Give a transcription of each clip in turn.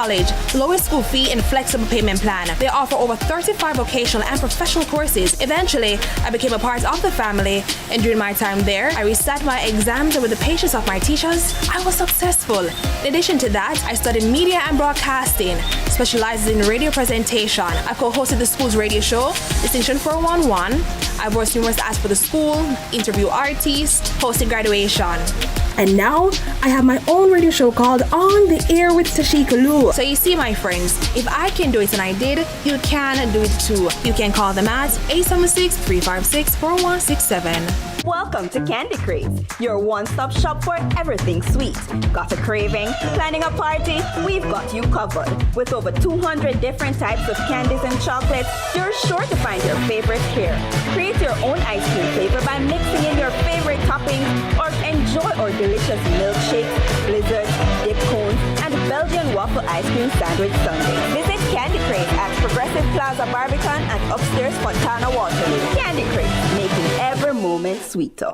college, lowest school fee and flexible payment plan. They offer over 35 vocational and professional courses. Eventually, I became a part of the family, and during my time there, I resat my exams, and with the patience of my teachers, I was successful. In addition to that, I studied media and broadcasting, specializing in radio presentation. I co-hosted the school's radio show, Distinction 411. I voiced numerous ads for the school, interview artists, hosted graduation. And now, I have my own radio show called On the Air with Tashika Lu. So you see, my friends, if I can do it and I did, you can do it too. You can call them at 876-356-4167. Welcome to Candy Craze, your one-stop shop for everything sweet. Got a craving? Planning a party? We've got you covered. With over 200 different types of candies and chocolates, you're sure to find your favorite here. Create your own ice cream flavor by mixing in your favorite toppings, or enjoy our delicious milkshakes, blizzards, dip cones, and Belgian waffle ice cream sandwich sundaes. Visit Candy Craze at Progressive Plaza Barbican and upstairs Fontana Waterloo. Candy Craze, making every moment sweeter.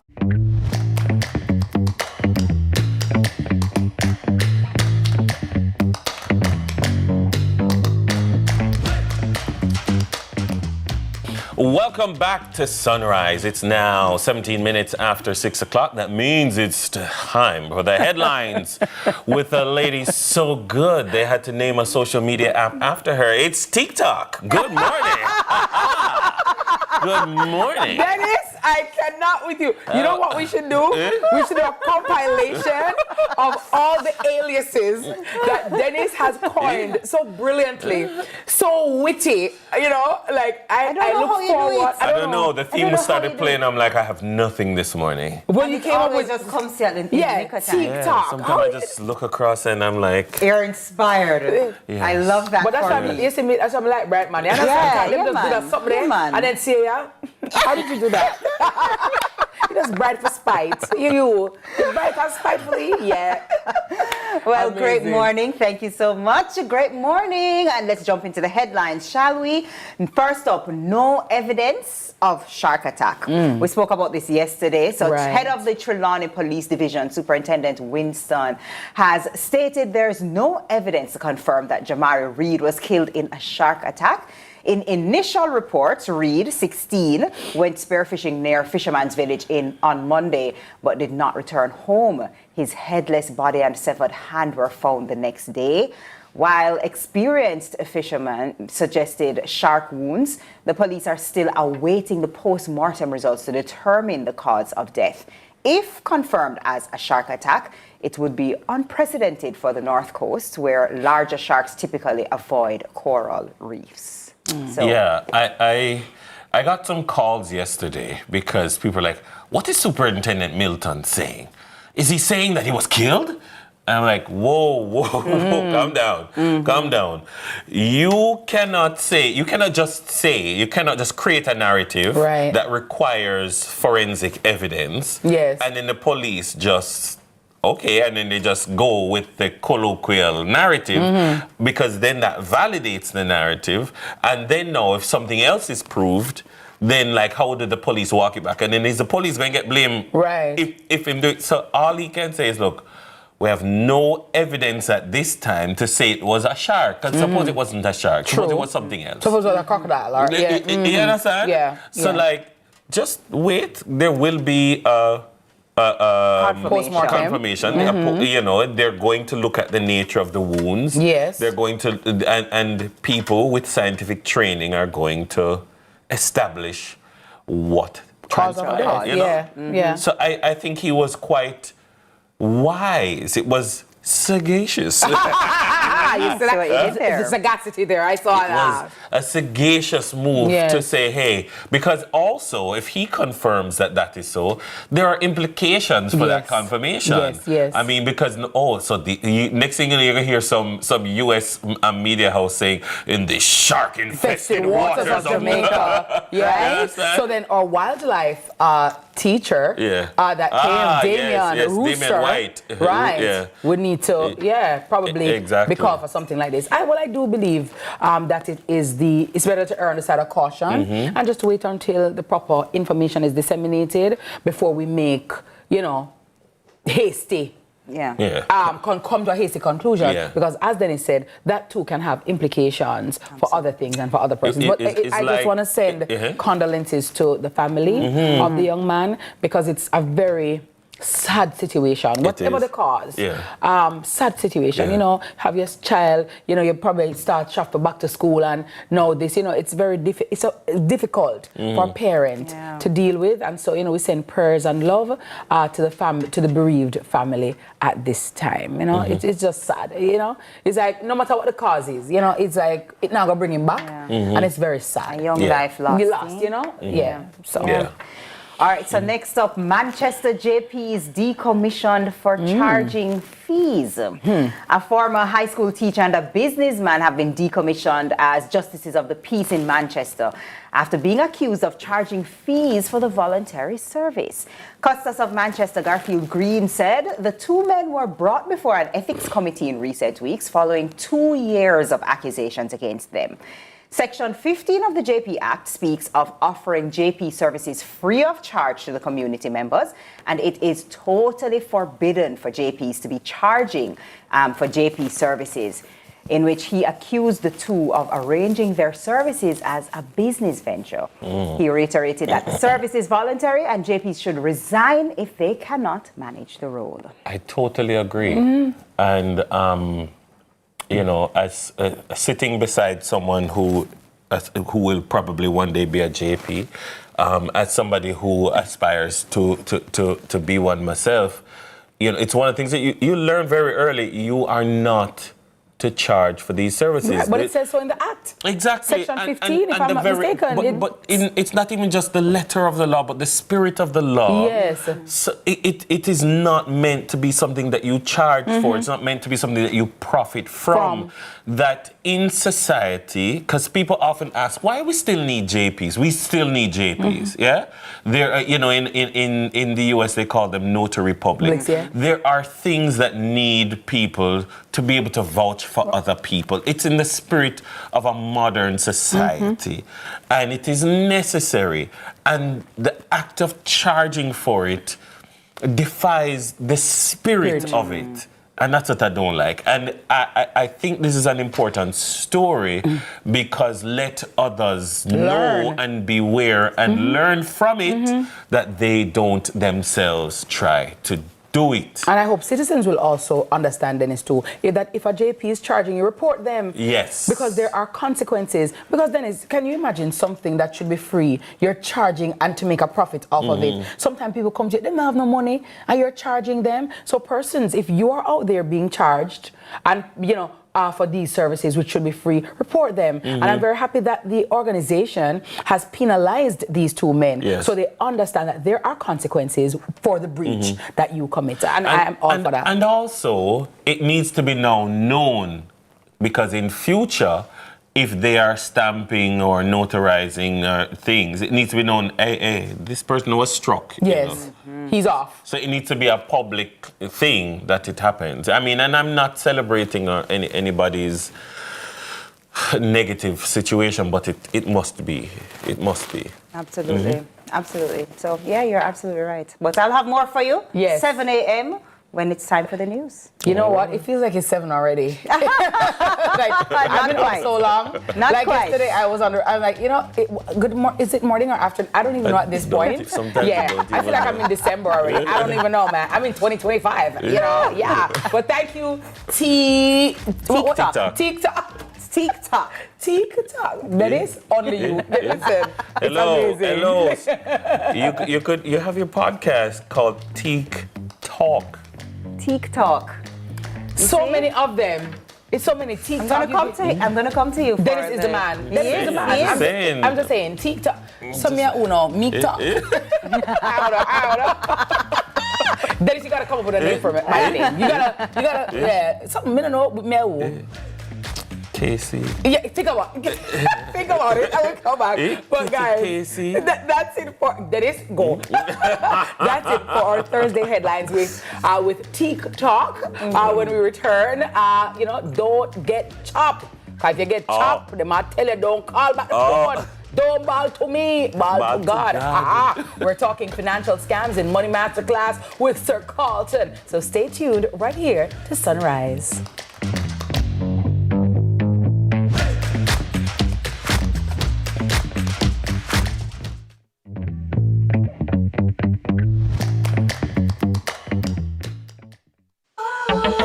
Welcome back to Sunrise. It's now 17 minutes after 6 o'clock. That means it's time for the headlines with a lady so good they had to name a social media app after her. It's TikTok. Good morning. Good morning. Dennis, I cannot with you. You know what we should do? We should do a compilation of all the aliases that Dennis has coined so brilliantly, so witty. You know, like I look forward. I don't know. The theme started playing. I'm like, I have nothing this morning. When you came up with just comes out in TikTok. Yeah, sometimes I just look across and I'm like, you're inspired. Yes. I love that. But that's why that's why I'm like, right, man. You understand? Yeah, Let me just do that something and then say, yeah. How did you do that? You just bright for spite. You bright for spitefully? Yeah. Well, Amazing. Great morning. Thank you so much. Great morning. And let's jump into the headlines, shall we? First up, no evidence of shark attack. We spoke about this yesterday. So head of the Trelawney Police Division, Superintendent Winston, has stated there's no evidence to confirm that Jamari Reed was killed in a shark attack. In initial reports, Reed, 16, went spearfishing near Fisherman's Village on Monday, but did not return home. His headless body and severed hand were found the next day. While experienced fishermen suggested shark wounds, the police are still awaiting the post-mortem results to determine the cause of death. If confirmed as a shark attack, it would be unprecedented for the North Coast, where larger sharks typically avoid coral reefs. So. Yeah, I got some calls yesterday because people are like, what is Superintendent Milton saying? Is he saying that he was killed? I'm like, whoa, calm down. You cannot just create a narrative that requires forensic evidence. Yes. And then the police just, and then they just go with the colloquial narrative because then that validates the narrative. And then now if something else is proved, then like how did the police walk it back? And then is the police going to get blamed if him do it? So all he can say is, look, we have no evidence at this time to say it was a shark. Because suppose it wasn't a shark. Suppose it was something else. Suppose it was a crocodile. Or, You understand? Yeah. So like, just wait. There will be a confirmation. You know, they're going to look at the nature of the wounds. Yes. They're going to, and people with scientific training are going to establish what cause of death. you know? So I think he was quite wise. It was sagacious. The sagacity there. I saw it was a sagacious move to say, hey, because also if he confirms that that is so, there are implications for that confirmation. Yes. I mean, because next thing you're gonna hear some U.S. media house saying in the shark-infested waters of Jamaica. Right. So then our wildlife teacher that came, Damian Rooster, White, would need to probably be called for something like this. I do believe that it's better to err on the side of caution and just wait until the proper information is disseminated before we make, hasty come to a hasty conclusion. Yeah. Because as Dennis said, that too can have implications for other things and for other persons. But I just want to send condolences to the family of the young man, because it's a very sad situation, whatever the cause. Sad situation. You know, have your child, you know, you probably start shop back to school, and now this, you know, it's very difficult for a parent to deal with. And so, you know, we send prayers and love to the family, to the bereaved family at this time. You know, it's just sad. You know, it's like no matter what the cause is, you know, it's like it now gonna bring him back, and it's very sad. A young life lost. You lost, you know. So. All right, so next up, Manchester JPs decommissioned for charging fees. A former high school teacher and a businessman have been decommissioned as justices of the peace in Manchester after being accused of charging fees for the voluntary service. Custos of Manchester, Garfield Green, said the two men were brought before an ethics committee in recent weeks following 2 years of accusations against them. Section 15 of the JP Act speaks of offering JP services free of charge to the community members, and it is totally forbidden for JPs to be charging for JP services, in which he accused the two of arranging their services as a business venture. He reiterated that the service is voluntary and JPs should resign if they cannot manage the role. I totally agree. And you know, as sitting beside someone who will probably one day be a JP, as somebody who aspires to be one myself, you know, it's one of the things that you learn very early. You are not to charge for these services. Right, but it says so in the Act. Exactly. Section 15, if I'm not mistaken. But it's not even just the letter of the law, but the spirit of the law. Yes. So it is not meant to be something that you charge for. It's not meant to be something that you profit from. That in society, because people often ask, why we still need JPs? We still need JPs, yeah? There, you know, in the US, they call them notary publics. There are things that need people to be able to vouch for other people. It's in the spirit of a modern society, and it is necessary. And the act of charging for it defies the spirit of it. And that's what I don't like. And I think this is an important story because let others know and beware and learn from it that they don't themselves try to do it. And I hope citizens will also understand, Dennis, too, that if a JP is charging you, report them. Yes. Because there are consequences. Because, Dennis, can you imagine something that should be free, you're charging and to make a profit off of it? Sometimes people come to you, they don't have no money, and you're charging them. So persons, if you are out there being charged and, you know, for these services, which should be free, report them. And I'm very happy that the organization has penalized these two men, so they understand that there are consequences for the breach that you commit. And I am all for that. And also, it needs to be now known, because in future, if they are stamping or notarizing things, it needs to be known, hey, this person was struck. Yes, he's off. So it needs to be a public thing that it happens. I mean, and I'm not celebrating anybody's negative situation, but it must be. It must be. Absolutely. Absolutely. So, yeah, you're absolutely right. But I'll have more for you. Yes. 7 a.m. when it's time for the news. You know what? It feels like it's 7 already. I've been up so long. Not like quite. Yesterday, I was like, you know, is it morning or afternoon? I don't even know at this point. Yeah, I feel like I'm in December already. I don't even know, man. I'm in 2025. You know, yeah. But thank you, TikTok. That is only you. Listen, Hello. it's amazing. You have your podcast called TikTok. TikTok. So many of them. It's so many TikTok. I'm gonna come to you. Dennis is the man. Dennis is the man. I'm just saying TikTok. Samia uno, TikTok. Dennis, you gotta come up with a name for my name. You gotta, yeah. Something I know me. Casey. Yeah, think about it. I will come back. But guys, that's it for Dennis. Go. That's it for our Thursday headlines with TikTok. When we return, you know, don't get chopped. Cause if you get chopped, they might tell you don't call back the phone. Don't bow to me, bow Bow to to God. God. We're talking financial scams in Money Masterclass with Sir Carlton. So stay tuned right here to Sunrise.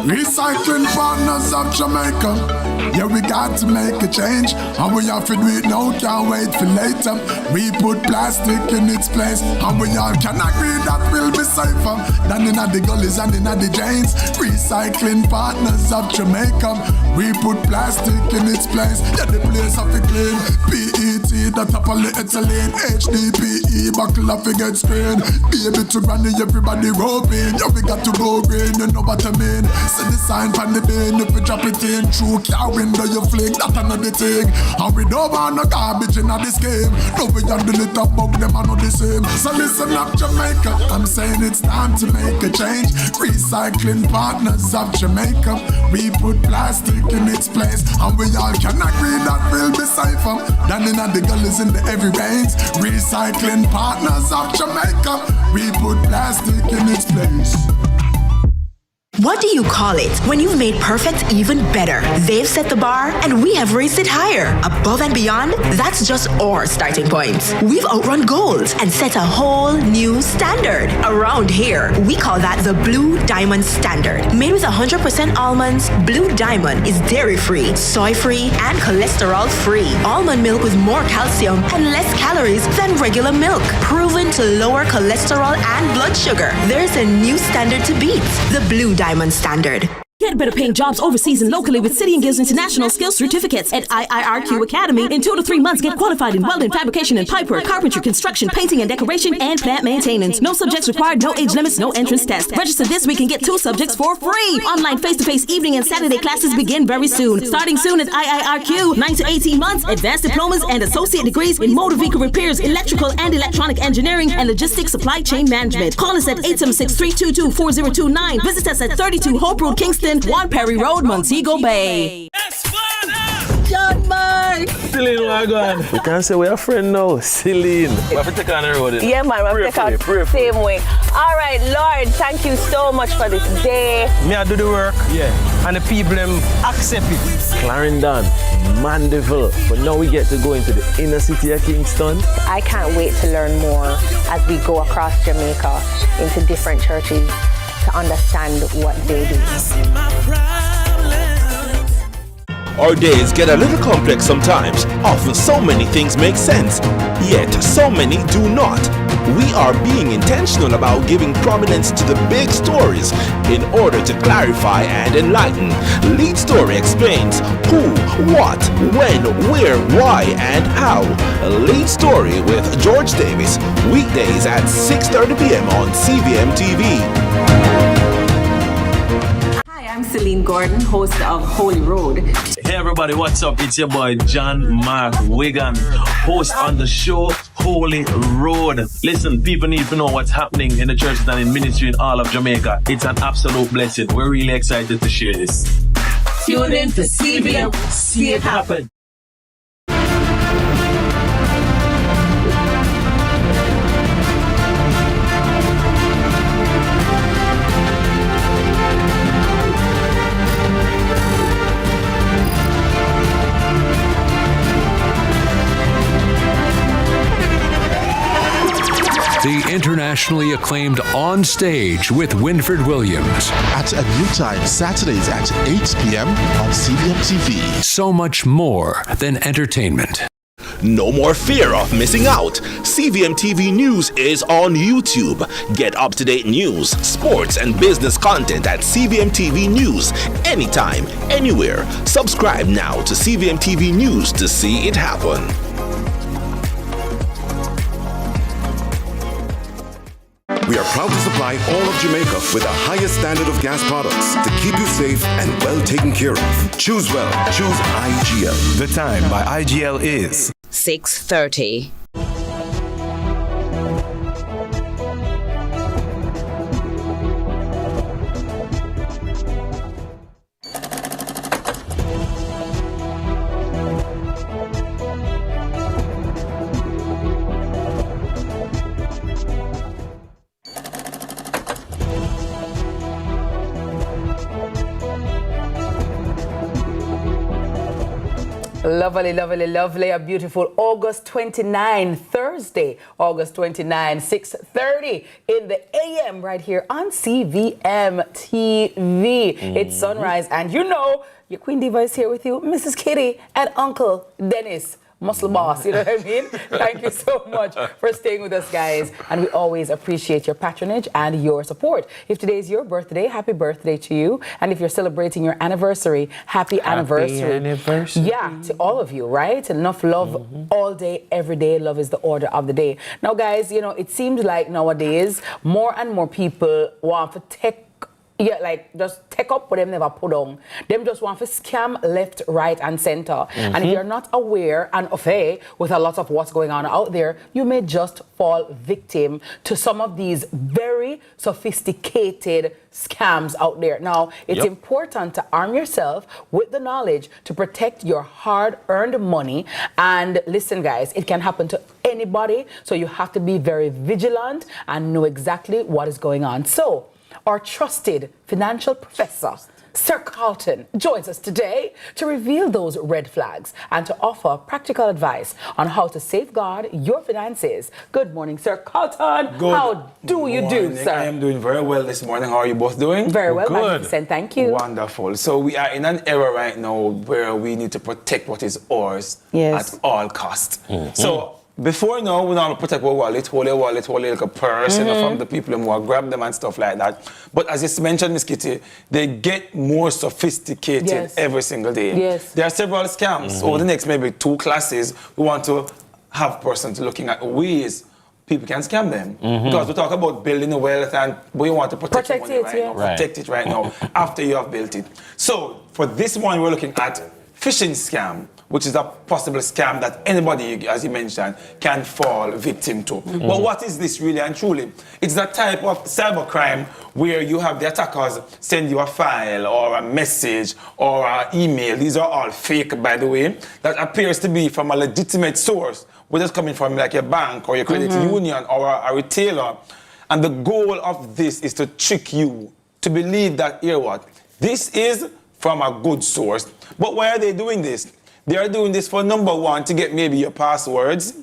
Recycling partners of Jamaica. Yeah, we got to make a change, and we have to do it now, can't wait for later. We put plastic in its place, and we all can agree that will be safer than in the gullies and in the drains. Recycling partners of Jamaica. We put plastic in its place, yeah, the place of it clean. PET, the top of the ethylene. HDPE, buckle of it get screen. Baby to granny, everybody roping. Yeah, we got to go green, you know what I mean. See the sign from the bin, if we drop it in. Through car window you flick, that another thing. And we don't want no garbage in this game. No, we handle it up, bug them are not the same. So listen up Jamaica, I'm saying it's time to make a change. Recycling partners of Jamaica. We put plastic in its place, and we all can agree that will be safer than in the gullies in the heavy rains. Recycling partners of Jamaica. We put plastic in its place. What do you call it when you've made perfect even better? They've set the bar and we have raised it higher. Above and beyond, that's just our starting point. We've outrun gold and set a whole new standard. Around here, we call that the Blue Diamond Standard. Made with 100% almonds, Blue Diamond is dairy-free, soy-free, and cholesterol-free. Almond milk with more calcium and less calories than regular milk. Proven to lower cholesterol and blood sugar. There's a new standard to beat. The Blue Diamond Standard. Get better paying jobs overseas and locally with City and Guilds International Skills Certificates at IIRQ Academy. In 2 to 3 months, get qualified in welding, fabrication and pipework, carpentry, construction, painting and decoration, and plant maintenance. No subjects required, no age limits, no entrance test. Register this week and get 2 subjects for free. Online face-to-face evening and Saturday classes begin very soon. Starting soon at IIRQ, 9 to 18 months, advanced diplomas and associate degrees in motor vehicle repairs, electrical and electronic engineering, and logistics supply chain management. Call us at 876-322-4029. Visit us at 32 Hope Road, Kingston, 1 Perry Road, Montego Bay. John Mark! Celine, where going? We can't say we're a friend now. Celine. We have to take on the road. Yeah, man, we have to take on the same way. All right, Lord, thank you so much for this day. Me, I do the work. Yeah. And the people accept it. Clarendon, Mandeville. But now we get to go into the inner city of Kingston. I can't wait to learn more as we go across Jamaica into different churches to understand what they do. Our days get a little complex sometimes. Often so many things make sense, yet so many do not. We are being intentional about giving prominence to the big stories in order to clarify and enlighten. Lead Story explains who, what, when, where, why, and how. Lead Story with George Davis, weekdays at 6:30 p.m. on CVMTV. I'm Celine Gordon, host of Holy Road. Hey everybody, what's up? It's your boy John Mark Wigan, host on the show Holy Road. Listen, people need to know what's happening in the churches and in ministry in all of Jamaica. It's an absolute blessing. We're really excited to share this. Tune in to CVM, see it happen. The internationally acclaimed On Stage with Winfred Williams. At a new time, Saturdays at 8 p.m. on CVMTV. So much more than entertainment. No more fear of missing out. CVMTV News is on YouTube. Get up-to-date news, sports, and business content at CVMTV News anytime, anywhere. Subscribe now to CVMTV News to see it happen. We are proud to supply all of Jamaica with the highest standard of gas products to keep you safe and well taken care of. Choose well. Choose IGL. The time by IGL is 6:30. Lovely, lovely, lovely. A beautiful August 29, Thursday, August 29, 6:30 in the AM right here on CVMTV. It's sunrise, and you know, your Queen Diva is here with you, Mrs. Kitty and Uncle Dennis. Muscle boss, you know what I mean? Thank you so much for staying with us, guys. And we always appreciate your patronage and your support. If today is your birthday, happy birthday to you. And if you're celebrating your anniversary, happy anniversary. Yeah, to all of you, right? Enough love all day, every day. Love is the order of the day. Now, guys, you know, it seems like nowadays, more and more people want to just take up what them never put on. Them just want to scam left, right, and center. And if you're not aware and au fait with a lot of what's going on out there, you may just fall victim to some of these very sophisticated scams out there. Now, it's important to arm yourself with the knowledge to protect your hard-earned money. And listen, guys, it can happen to anybody, so you have to be very vigilant and know exactly what is going on. So, our trusted financial professor, Sir Carlton, joins us today to reveal those red flags and to offer practical advice on how to safeguard your finances. Good morning, Sir Carlton. How do you do, sir? I am doing very well this morning. How are you both doing? Very well, magnificent. Thank you. Wonderful. So we are in an era right now where we need to protect what is ours at all costs. So before now, we don't protect our wallet, hold a little purse, you know, from the people who will grab them and stuff like that. But as you mentioned, Miss Kitty, they get more sophisticated every single day. There are several scams. Over the next maybe 2 classes, we want to have persons looking at ways people can scam them. Because we talk about building a wealth and we want to protect your money right now. Protect it right now after you have built it. So for this one, we're looking at phishing scam, which is a possible scam that anybody, as you mentioned, can fall victim to. But what is this really and truly? It's that type of cybercrime where you have the attackers send you a file or a message or an email. These are all fake, by the way, that appears to be from a legitimate source, whether it's coming from like a bank or your credit union or a retailer. And the goal of this is to trick you to believe that, hear what, this is from a good source. But why are they doing this? They are doing this for number 1, to get maybe your passwords.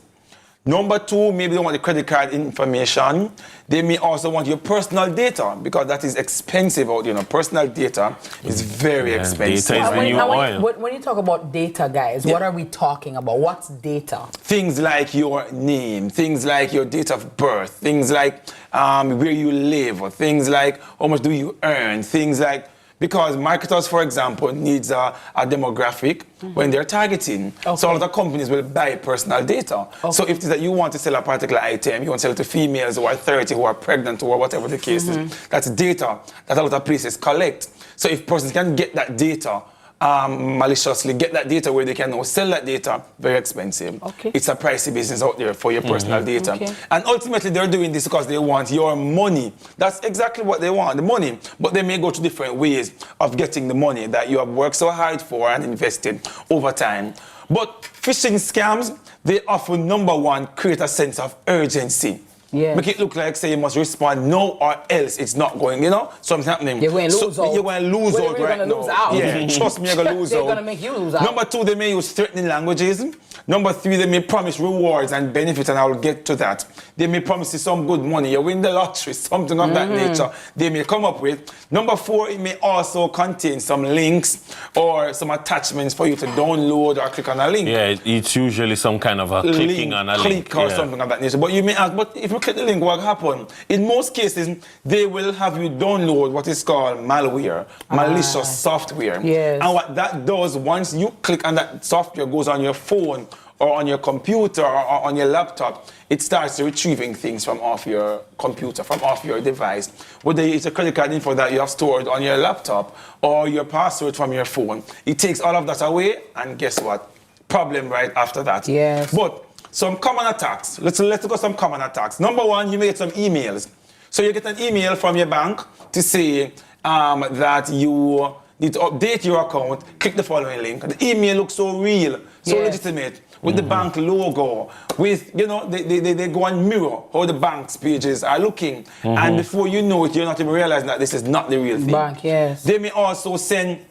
Number 2, maybe they want the credit card information. They may also want your personal data, because that is expensive out there. You know, personal data is very expensive. Data is the new oil. When you talk about data, guys, what are we talking about? What's data? Things like your name, things like your date of birth, things like where you live, or things like how much do you earn, things like, because marketers, for example, needs a demographic when they're targeting. So a lot of companies will buy personal data. So if it's that you want to sell a particular item, you want to sell it to females who are 30, who are pregnant, or whatever the case is, that's data that a lot of places collect. So if persons can get that data, maliciously get that data where they can now sell that data, very expensive. It's a pricey business out there for your personal data. And ultimately they're doing this because they want your money. That's exactly what they want, the money. But they may go to different ways of getting the money that you have worked so hard for and invested over time. But phishing scams, they often, number 1, create a sense of urgency. Make it look like, say, you must respond no or else it's not going, you know, something's happening. You're going to lose out. You're going to lose out right now. Yeah, trust me, you're going to lose out. They're going to make you lose out. Number 2, they may use threatening languages. Number 3, they may promise rewards and benefits, and I will get to that. They may promise you some good money. You win the lottery, something of that nature they may come up with. Number 4, it may also contain some links or some attachments for you to download or click on a link. Yeah, it's usually some kind of a clicking on a link. Or something of that nature. But you may ask, but if you click the link, what happen? In most cases, they will have you download what is called malware, malicious software. And what that does, once you click on that software, goes on your phone or on your computer or on your laptop, it starts retrieving things from off your computer, from off your device. Whether it's a credit card info that you have stored on your laptop or your password from your phone, it takes all of that away, and guess what? Problem right after that. But some common attacks. Let's go some common attacks. Number 1, you may get some emails. So you get an email from your bank to say that you need to update your account. Click the following link. The email looks so real, so legitimate, with the bank logo, with, you know, they go and mirror how the bank's pages are looking. And before you know it, you're not even realizing that this is not the real thing. They may also send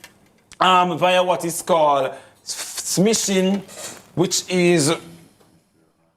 via what is called smishing, which is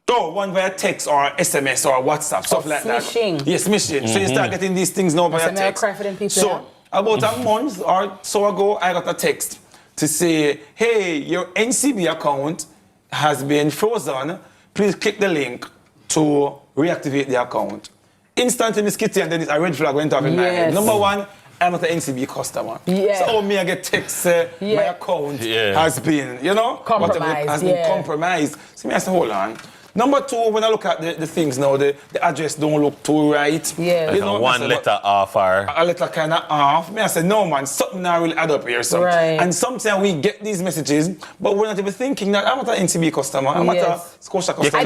one via text or SMS or WhatsApp, stuff like smishing. that. Yes, smishing. So you start getting these things now via text. So about a month or so ago, I got a text to say, hey, your NCB account has been frozen. Please click the link to reactivate the account. Instantly, Miss Kitty, and then a red flag went off in my head. Number one, I'm not an NCB customer. Yeah. So me, I get text, my account has been, compromised. Has been compromised. So me, I say, hold on. Number two, when I look at the things now, the address don't look too right. Yeah. One letter off or... A letter kind of off. Me, I said, no, man, something not really add up here. So. Right. And sometimes we get these messages, but we're not even thinking that I'm not an NCB customer, I'm not a Scotia customer. I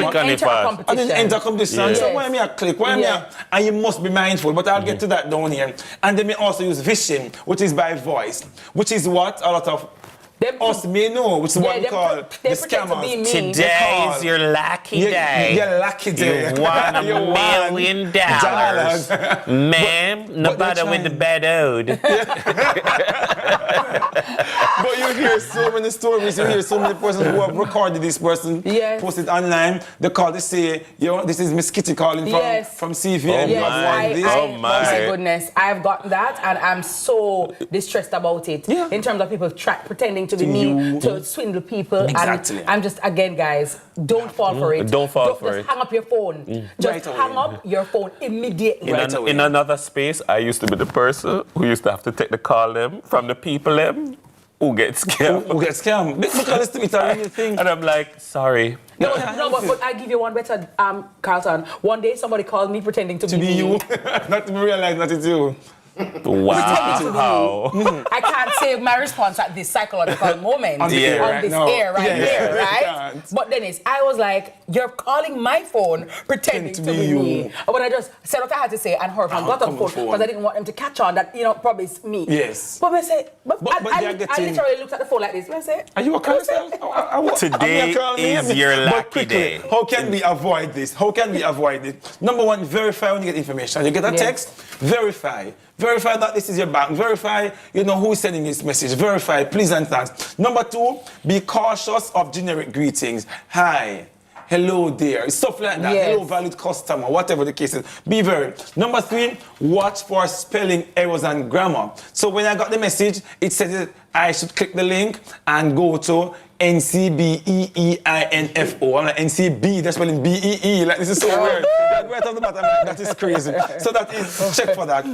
didn't enter competition. Yes. So why me I click? Why me I... And you must be mindful, but I'll get to that down here. And then we also use vision, which is by voice, which is what a lot of us may know, which is what we call the scammers. Today is your lucky day. Your lucky day. You won $1 million. Ma'am, no bother with the bad ode. But you hear so many stories, you hear so many persons who have recorded this person, posted online. They call, they say, this is Miss Kitty calling from CVM. Oh my goodness, I've gotten that and I'm so distressed about it. In terms of people pretending to be me, to swindle people. Exactly. And I'm just, again, guys, don't fall for it. Don't fall for it. Just hang up your phone. Just hang up your phone immediately. In another space, I used to be the person who used to have to take the call them from the people them who get scammed. Who get scammed. Because it's a real thing. And I'm like, sorry. No, but I give you one better, Carlton. One day somebody called me pretending to be you. Not to realize that it's you. Wow. I can't say my response at this psychological moment on this air right here, right? But Dennis, I was like, you're calling my phone pretending to be me. But I just said what I had to say and her phone got on phone because I didn't want them to catch on that, probably it's me. Yes. But I said, I literally looked at the phone like this. I said, are you okay? Today is your lucky day. How can we avoid this? Number one, verify when you get information. You get a text, verify. Verify that this is your bank. Verify, who is sending this message. Verify, please and thanks. Number two, be cautious of generic greetings. Hi, hello there. Stuff like that. Hello, valued customer, whatever the case is. Be very. Number three, watch for spelling errors and grammar. So when I got the message, it said I should click the link and go to NCBEEINFO. I'm like, NCB, they're spelling BEE. Like, this is so weird. Right off the bat, I'm like, that is crazy. So that is, check for that.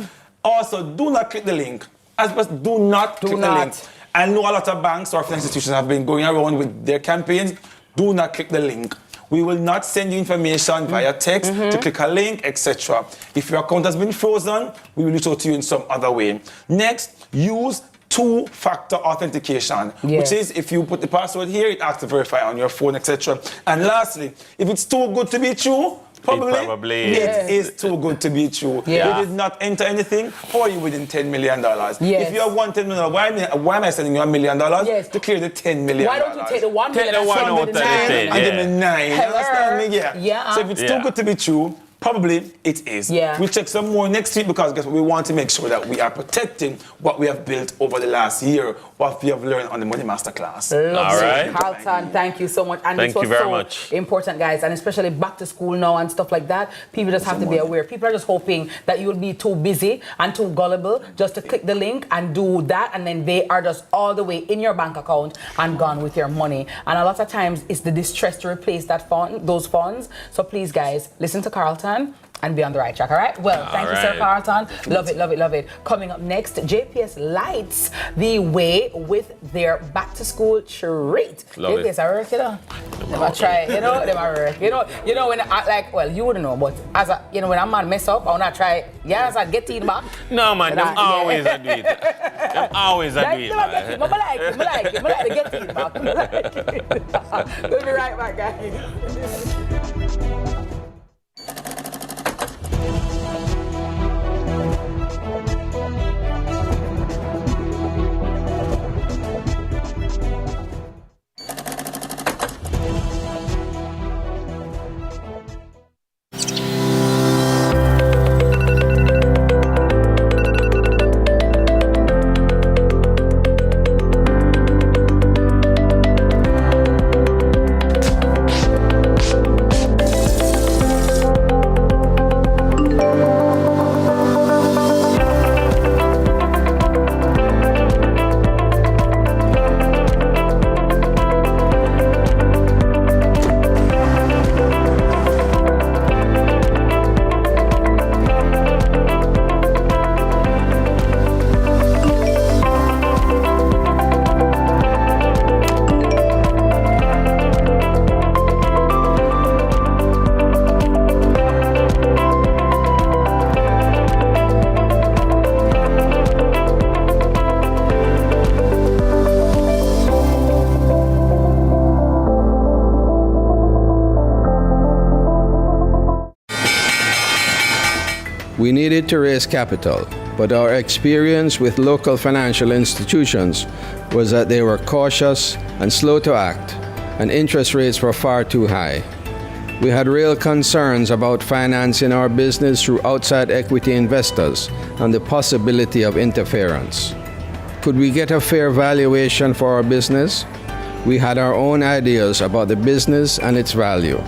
Also, do not click the link. Do not click the link. I know a lot of banks or financial institutions have been going around with their campaigns. Do not click the link. We will not send you information via text to click a link, etc. If your account has been frozen, we will reach out to you in some other way. Next, use two-factor authentication, which is if you put the password here, it asks to verify on your phone, etc. And lastly, if it's too good to be true, Probably. It is too good to be true. You did not enter anything. How are you within $10 million? If you have $1 million, why am I sending you $1 million to clear the $10 million? Why don't you take the $1 million out of the 10 and give me 9? You understand me? Yeah. So if it's too good to be true, probably it is. We'll check some more next week because guess what? We want to make sure that we are protecting what we have built over the last year, what we have learned on the Money Masterclass. All right. Carlton, thank you so much. And thank you very much. Important, guys, and especially back to school now and stuff like that. People just have to be aware. People are just hoping that you will be too busy and too gullible just to click the link and do that, and then they are just all the way in your bank account and gone with your money. And a lot of times it's the distress to replace those funds. So please, guys, listen to Carlton and be on the right track, all right? Well, thank you, Sir Carlton. Love it. Coming up next, JPS lights the way with their back-to-school treat. JPS, I work, They might try, they might work. When I, you wouldn't know, but as when a man mess up, I want to try, as I get to it back. No, man, I'm always a do it. I'm always a do it, man. I like to get to it back. We'll be right back, guys. We needed to raise capital, but our experience with local financial institutions was that they were cautious and slow to act, and interest rates were far too high. We had real concerns about financing our business through outside equity investors and the possibility of interference. Could we get a fair valuation for our business? We had our own ideas about the business and its value.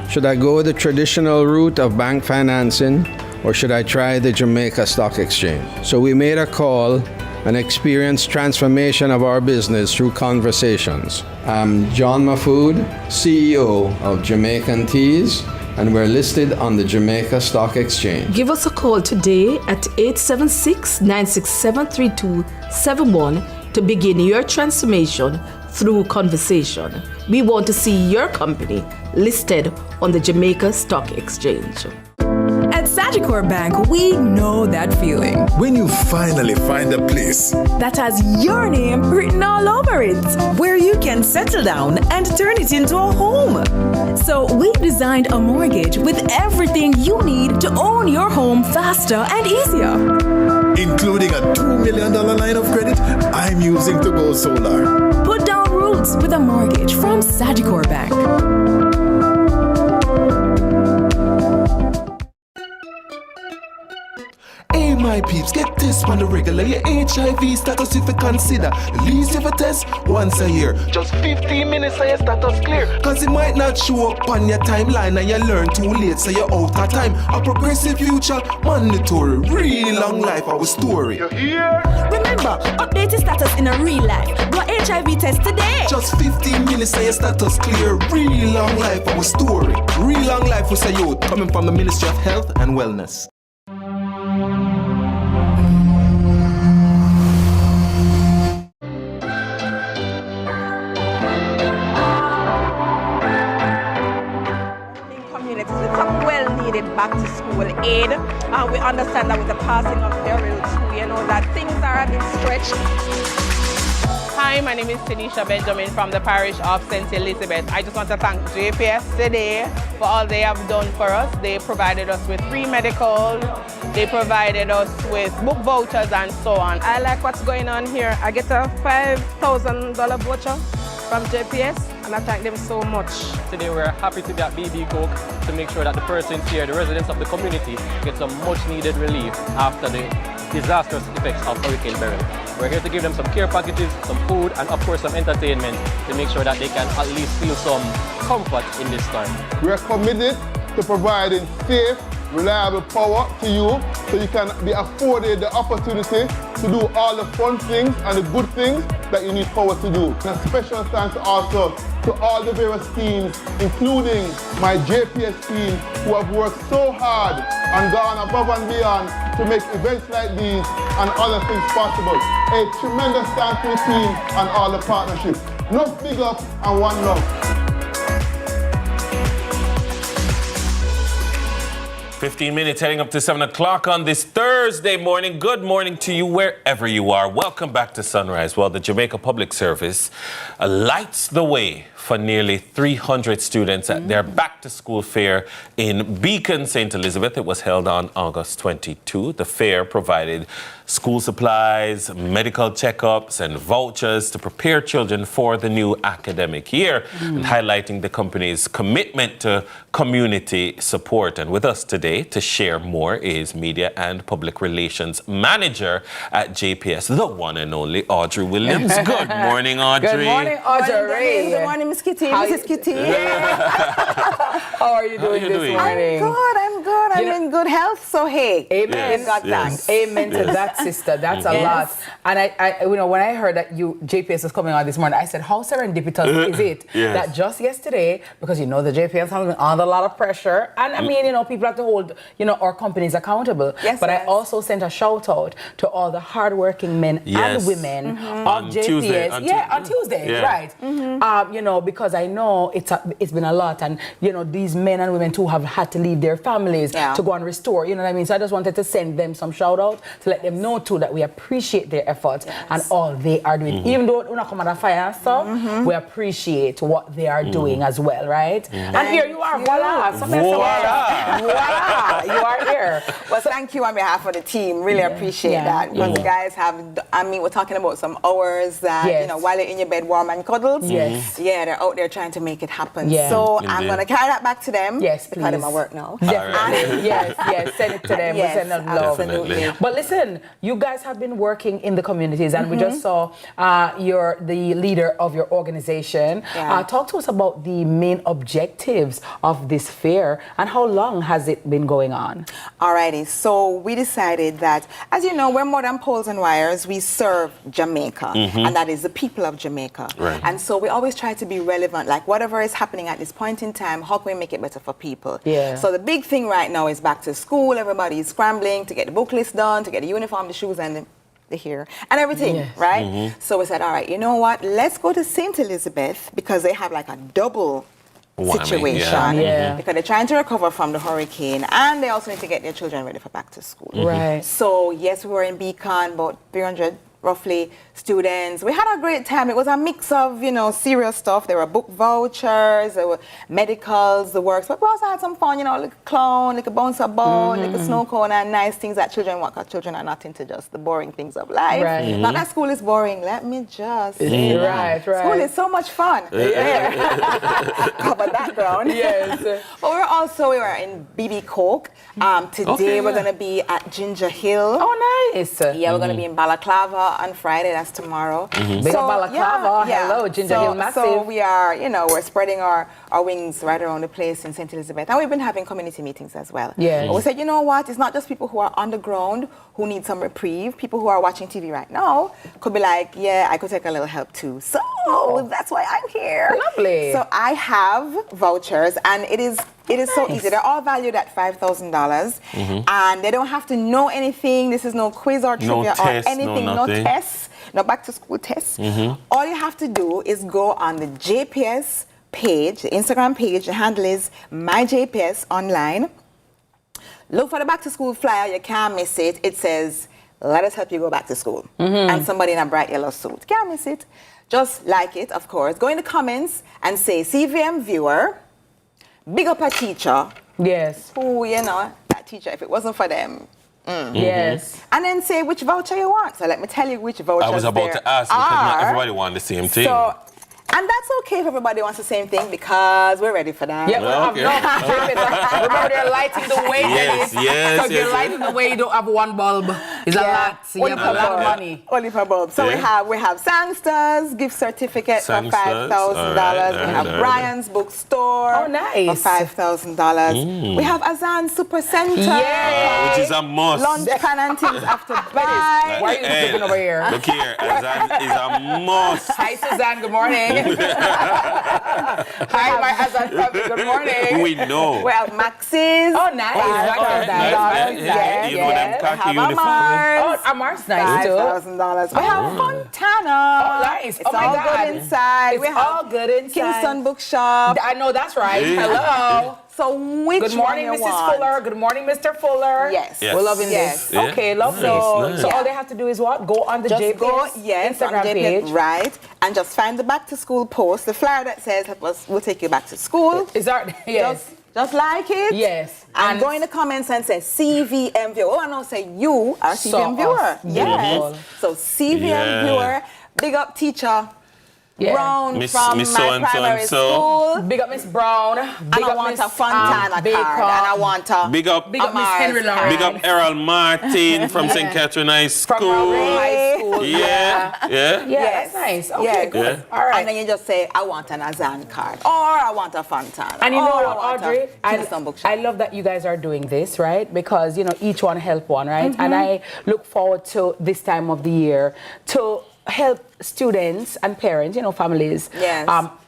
Should I go the traditional route of bank financing, or should I try the Jamaica Stock Exchange? So we made a call and experienced transformation of our business through conversations. I'm John Mahfood, CEO of Jamaican Teas, and we're listed on the Jamaica Stock Exchange. Give us a call today at 876-967-3271 to begin your transformation through conversation. We want to see your company listed on the Jamaica Stock Exchange. At Sagicor Bank, we know that feeling. When you finally find a place that has your name written all over it, where you can settle down and turn it into a home. So we've designed a mortgage with everything you need to own your home faster and easier. Including a $2 million line of credit I'm using to go solar. Put down roots with a mortgage from Sagicor Bank. Hey, my peeps, get this on the regular. Your HIV status if you consider. The least you ever test once a year. Just 15 minutes and your status clear. Cause it might not show up on your timeline and you learn too late, so you're out of time. A progressive future, mandatory. Real long life, our story. You hear? Remember, update your status in a real life. Do an HIV test today. Just 15 minutes and your status clear. Real long life, our story. Real long life was a youth coming from the Ministry of Health and Wellness. Back to school aid. We understand that with the passing of Beryl too, you know that things are a bit stretched. Hi, my name is Tanisha Benjamin from the parish of St. Elizabeth. I just want to thank JPS today for all they have done for us. They provided us with free medical, they provided us with book vouchers and so on. I like what's going on here. I get a $5,000 voucher from JPS, and I thank them so much. Today we're happy to be at BB Coke to make sure that the persons here, the residents of the community, get some much needed relief after the disastrous effects of Hurricane Beryl. We're here to give them some care packages, some food, and of course some entertainment to make sure that they can at least feel some comfort in this time. We are committed to providing safe, reliable power to you so you can be afforded the opportunity to do all the fun things and the good things that you need power to do. And a special thanks also to all the various teams, including my JPS team, who have worked so hard and gone above and beyond to make events like these and other things possible. A tremendous thanks to the team and all the partnerships. Enough big up and one love. 15 minutes heading up to 7 o'clock on this Thursday morning. Good morning to you wherever you are. Welcome back to Sunrise. Well, the Jamaica Public Service lights the way for nearly 300 students at their back-to-school fair in Beacon, St. Elizabeth. It was held on August 22. The fair provided school supplies, medical checkups, and vouchers to prepare children for the new academic year, and highlighting the company's commitment to community support. And with us today to share more is Media and Public Relations Manager at JPS, the one and only Audrey Williams. Good morning, Audrey. Good morning, Audrey. Good morning, Miss Kitty. Mrs. Kitty. How are you doing this morning? I'm good. I'm in good health, so hey. Amen. Amen to that, sister. That's a lot. And I, you know, when I heard that JPS was coming on this morning, I said, how serendipitous is it that just yesterday, because you know the JPS has been under a lot of pressure, and I mean, you know, people have to hold, you know, our companies accountable. But I also sent a shout out to all the hardworking men and women of JPS. On Tuesday, right? You know, because I know it's been a lot, and you know, these men and women too have had to leave their families to go and restore, you know what I mean? So I just wanted to send them some shout out to let them know too that we appreciate their efforts and all they are doing. Even though we're not coming at fire and stuff, we appreciate what they are doing as well, right? And here you are, voila! Voila! You are here. Well, thank you on behalf of the team. Really appreciate that. Because the guys have, I mean, we're talking about some hours that, you know, while you're in your bed warm and cuddles, yeah, they're out there trying to make it happen. So I'm going to carry that back to them. Yes, please. Because I'm at work now. Definitely. Yes, send it to them. Yes, we send them love. absolutely. But listen, you guys have been working in the communities, and we just saw you're the leader of your organization. Talk to us about the main objectives of this fair and how long has it been going on? Alrighty, so we decided that, as you know, we're more than poles and wires. We serve Jamaica, and that is the people of Jamaica. Right. And so we always try to be relevant, like whatever is happening at this point in time, how can we make it better for people? So the big thing right now is back to school. Everybody is scrambling to get the book list done, to get the uniform, the shoes, and the hair, and everything, right? So we said, all right, you know what? Let's go to St. Elizabeth, because they have like a double situation because they're trying to recover from the hurricane, and they also need to get their children ready for back to school. Right. So yes, we were in Beacon, about 300 roughly students. We had a great time. It was a mix of, you know, serious stuff. There were book vouchers, there were medicals, the works, but we also had some fun, you know, like a clown, like a bouncer ball, like a snow cone, and nice things that children want, because children are not into just the boring things of life. Not that school is boring, let me just say that. School is so much fun. Cover that ground. But we were in BB Coke. Today we're going to be at Ginger Hill. Oh, nice. Yeah, we're going to be in Balaclava on Friday. That's tomorrow. Big up Balaclava. Hello, Ginger Hill Massive. So we are, you know, we're spreading our wings right around the place in St. Elizabeth. And we've been having community meetings as well. But we said, you know what? It's not just people who are on the ground who need some reprieve. People who are watching TV right now could be like, yeah, I could take a little help too. So that's why I'm here. Lovely. So I have vouchers, and it is so easy. They're all valued at $5,000, and they don't have to know anything. This is no quiz or trivia or anything. No tests, no back to school tests. All you have to do is go on the JPS page, the Instagram page. The handle is myJPS online. Look for the back to school flyer. You can't miss it. It says, "Let us help you go back to school," and somebody in a bright yellow suit. Can't miss it. Just like it, of course. Go in the comments and say CVM viewer. Big up a teacher. Who, you know, that teacher, if it wasn't for them. And then say which voucher you want. So let me tell you which vouchers I was about to ask, because not everybody wanted the same thing. So, and that's okay if everybody wants the same thing, because we're ready for that. Remember, they're lighting the way. So if you're lighting the way, you don't have one bulb. It's a lot. So you have a lot of money. Only per bulb. So we have Sangsters gift certificate for $5,000. We have Brian's bookstore for $5,000. We have Azan Super Center, which is a must. Lunch pan and things after buy. Why are you looking over here? Look here, Azan is a must. Hi, Suzanne. Good morning. Hi, my Azan family. Good morning. We know. We have Max's. Oh, nice. Amar's nice too. $5,000. We have Fontana. Oh, nice. It's all good inside. It's all good inside. Kingston Bookshop. I know that's right. Hello. So which Good morning, Mrs. Fuller. Good morning, Mr. Fuller. We're loving this. Okay, lovely. So all they have to do is what? Go on the JPS Instagram page. Right. And just find the back to school post, the flyer that says we'll take you back to school. Is that Just like it. And go in the comments and say CVM viewer. Oh, I know, say you are CVM viewer. So CVM viewer, big up teacher. Brown from my primary school. Big up Miss Brown. And I want a Fontana card. And I want a big up Miss Henry Lawrence. Big up Errol Martin from St. Catherine High School. From high school. That's nice. Okay, good. All right. And then you just say, I want an Azan card. Or I want a Fontana. And you know what, Audrey? I love that you guys are doing this, right? Because, you know, each one help one, right? And I look forward to this time of the year to help students and parents, you know, families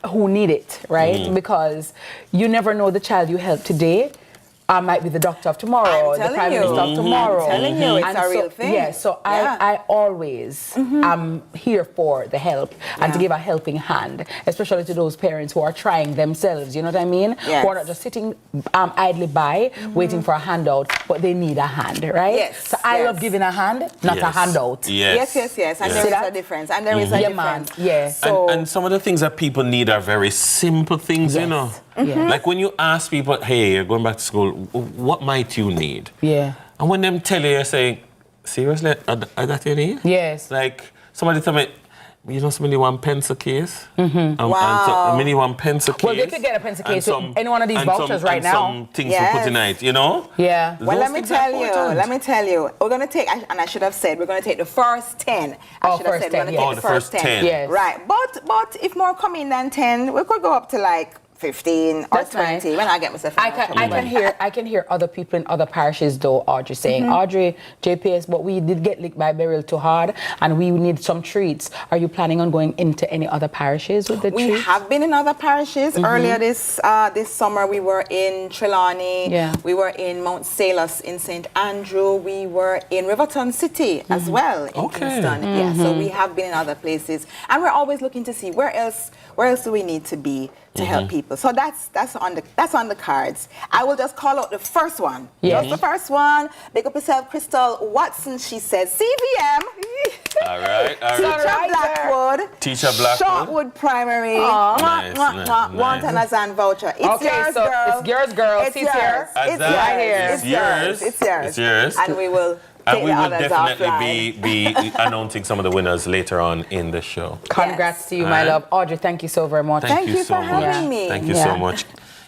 who need it, right? Because you never know the child you help today might be the doctor of tomorrow, the prime minister of tomorrow. I'm telling you, it's a real thing. Yeah, so I always am here for the help and to give a helping hand, especially to those parents who are trying themselves, you know what I mean? Yes. Who are not just sitting idly by, waiting for a handout, but they need a hand, right? Yes. So I love giving a hand, not a handout. Yes. And there is a difference. And there is a difference. Yeah. So, and some of the things that people need are very simple things, you know. Like when you ask people, hey, you're going back to school, what might you need? Yeah. And when them tell you, you're saying, seriously, are that you need? Yes. Like somebody tell me, you know, somebody want pencil case. Wow. Many want pencil case. Well, they could get a pencil case with any one of these vouchers right now. Some things to put in it, you know? Yeah. Well, let me tell you, we're going to take, and I should have said, we're going to take the first 10. I should have said, we're going to take the first 10. Yes. Right. But if more come in than 10, we could go up to like 15 or 20 when I get myself in I can hear other people in other parishes though, Audrey saying, Audrey, JPS, but we did get licked by Beryl too hard and we need some treats. Are you planning on going into any other parishes with the treats? We have been in other parishes. Earlier this summer we were in Trelawney. Yeah. We were in Mount Salus in St. Andrew. We were in Riverton City as well in Kingston. Yeah, so we have been in other places. And we're always looking to see where else do we need to be to help people. So that's on the cards. I will just call out the first one. Yes. Just the first one. Big up yourself, Crystal Watson. She says CVM. All right. Blackwood. Teacher Blackwood. Shortwood Primary. Nice. Want an Azan voucher. It's yours, so girl. it's yours, girl. It's She's yours. here. It's right here. It's yours. It's yours. It's yours. And we will. And we will definitely be announcing some of the winners later on in the show. Congrats to you, my love. Audrey, thank you so very much. Thank you for having me. Thank you so much.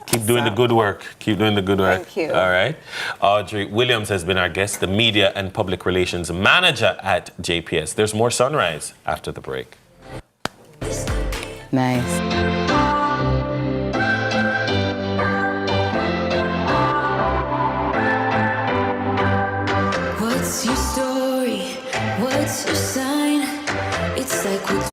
Keep doing the good work. Keep doing the good work. Thank you. All right. Audrey Williams has been our guest, the Media and Public Relations Manager at JPS. There's more Sunrise after the break. Nice. What's your story? What's your sign? It's like what's...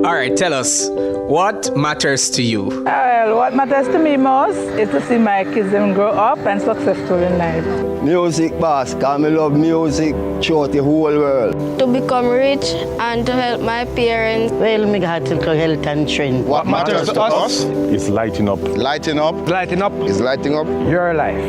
All right, tell us, what matters to you? Well, what matters to me most is to see my kids grow up and successful in life. Music, boss, because I love music throughout the whole world. To become rich and to help my parents. Well, me got to health and strength. What matters to us is lighting up. Lighting up. Lighting up. Is lighting up your life.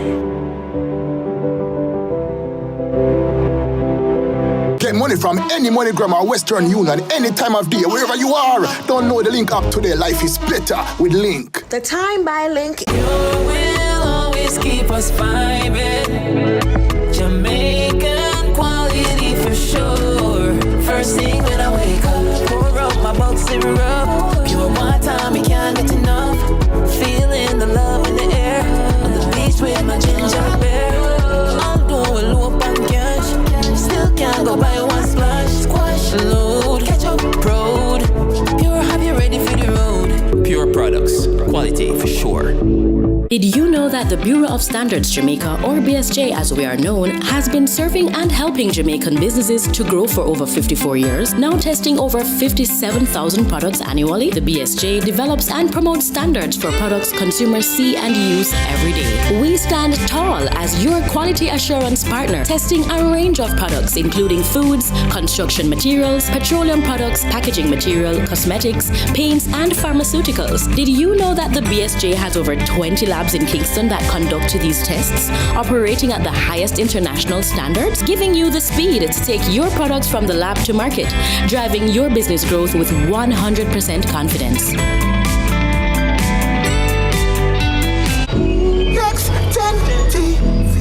Get money from any MoneyGram or Western Union any time of day, wherever you are. Don't know the link up today. Life is better with Link. The time by Link. You will always keep us vibing. Jamaican quality for sure. First thing when I wake up, pour up my boat syrup. Pure water, me can't get enough. Feeling the love in the air. On the beach with my ginger beer. I'll do a loop on cash. Still can't go buy one splash. Squash, load, catch up, road. Pure, have you ready for the road? Pure products, quality for sure. Did you know that the Bureau of Standards Jamaica, or BSJ as we are known, has been serving and helping Jamaican businesses to grow for over 54 years, now testing over 57,000 products annually? The BSJ develops and promotes standards for products consumers see and use every day. We stand tall as your quality assurance partner, testing a range of products including foods, construction materials, petroleum products, packaging material, cosmetics, paints, and pharmaceuticals. Did you know that the BSJ has over 20 labs in Kingston that conduct these tests, operating at the highest international standards, giving you the speed to take your products from the lab to market, driving your business growth with 100% confidence. Next Gen TV.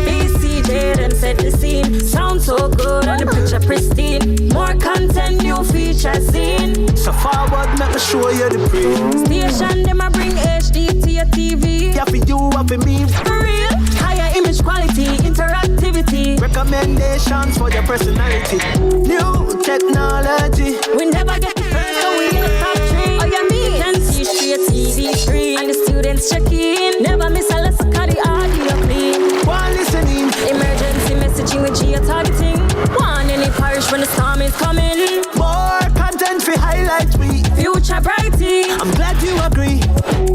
BCJ and set the scene. Sound so good and the picture pristine. More content, new features in. So forward, make me show you the print. Station, them a bring HD to your TV. Yeah, for you, and for me. For real, higher image quality, interactivity. Recommendations for your personality. New technology. We never get the first, so we in the top 3. Oh, yeah, me. Can see straight TV screen. And the students check in. Never miss a lesson, cause the audio clean. One listening. Emergency messaging with geo-targeting. One any parish when the storm is coming. More content for highlight we. Future brighty. I'm glad you agree.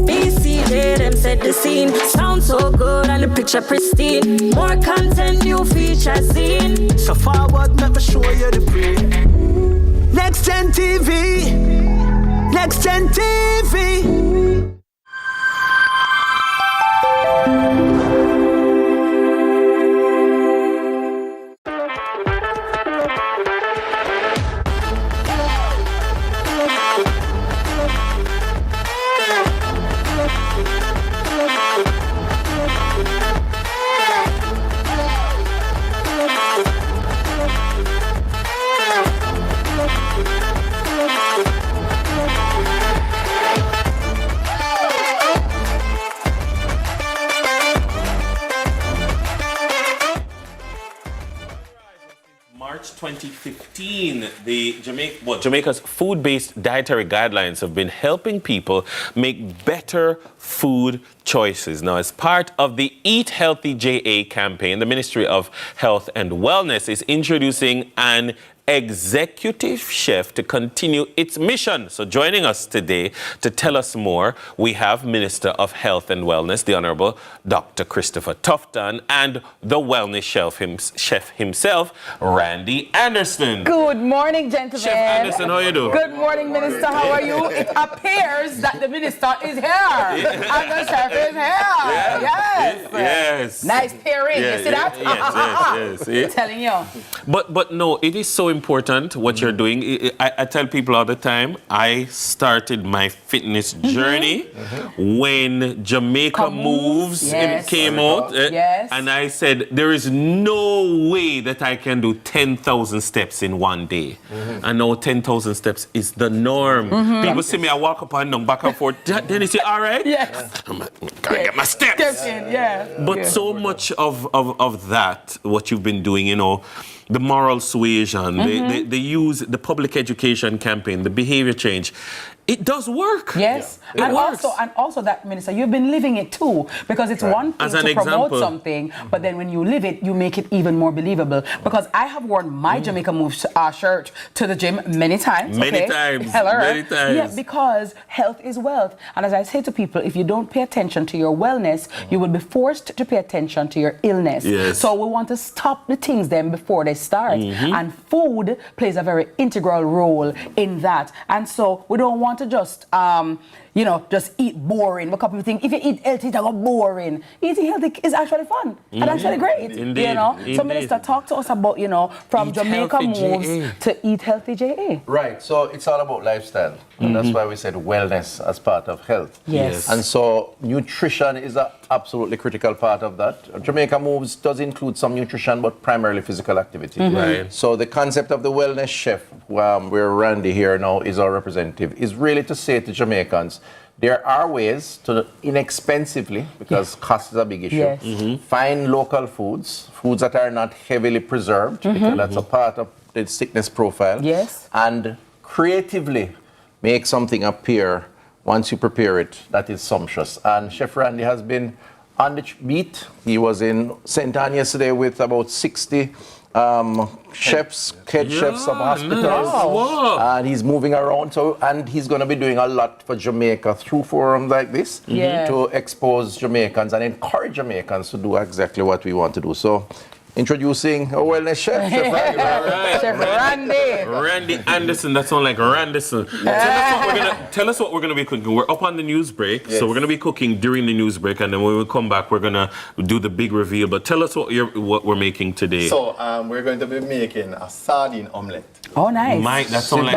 BCJ, them set the scene. Sound so good and the picture pristine. More content, new features seen. So forward, let me show you the pre. Next Gen TV. Next Gen TV. March 2015, Jamaica's food-based dietary guidelines have been helping people make better food choices. Now, as part of the Eat Healthy JA campaign, the Ministry of Health and Wellness is introducing an executive chef to continue its mission. So joining us today to tell us more, we have Minister of Health and Wellness, the Honorable Dr. Christopher Tufton, and the wellness chef himself, Randy Anderson. Good morning, gentlemen. Chef Anderson, how you doing? Good morning, Minister. How are you? It appears that the Minister is here. And the chef is here. Yes. Nice pairing. You see that? Yes. Telling you. But no, it is so important what you're doing. I tell people all the time, I started my fitness journey when Jamaica Moves came out. And I said, there is no way that I can do 10,000 steps in one day. And now 10,000 steps is the norm. People see me, I walk up and down, back and forth. Then they say, all right? Yes. I'm like, gotta get my steps. But so much of that, what you've been doing, you know, the moral suasion, they use the public education campaign, the behavior change. It does work. Yes. Yeah, it works. Also that, Minister, you've been living it too. Because it's one thing to promote something, but then when you live it, you make it even more believable. Because I have worn my Jamaica Moves shirt to the gym many times. Many times. Yeah, because health is wealth. And as I say to people, if you don't pay attention to your wellness, you will be forced to pay attention to your illness. Yes. So we want to stop the things then before they start. And food plays a very integral role in that. And so we don't want to just just eat boring. Because people think if you eat healthy, it's boring. Eating healthy is actually fun and actually great. Indeed. So Minister, talk to us about from Eat Jamaica Healthy Moves JA. to Eat Healthy JA. Right. So it's all about lifestyle, and that's why we said wellness as part of health. Yes. And so nutrition is an absolutely critical part of that. Jamaica Moves does include some nutrition, but primarily physical activity. Right. So the concept of the wellness chef, where Randy here now is our representative, is really to say to Jamaicans, there are ways to inexpensively, because cost is a big issue, find local foods that are not heavily preserved, because that's a part of the sickness profile. Yes. And creatively make something appear once you prepare it that is sumptuous. And Chef Randy has been on the beat. He was in St. Anne yesterday with about 60 chefs, head chefs of hospitals. And he's moving around. And he's going to be doing a lot for Jamaica through forums like this to expose Jamaicans and encourage Jamaicans to do exactly what we want to do. So, introducing a wellness chef, Chef Randy. Chef Randy. Randy Anderson, that sounds like Randison. Tell us what we're going to be cooking. We're up on the news break, so we're going to be cooking during the news break, and then when we come back, we're going to do the big reveal. But tell us what we're making today. So we're going to be making a sardine omelette. Oh, nice. Mike, that sounds like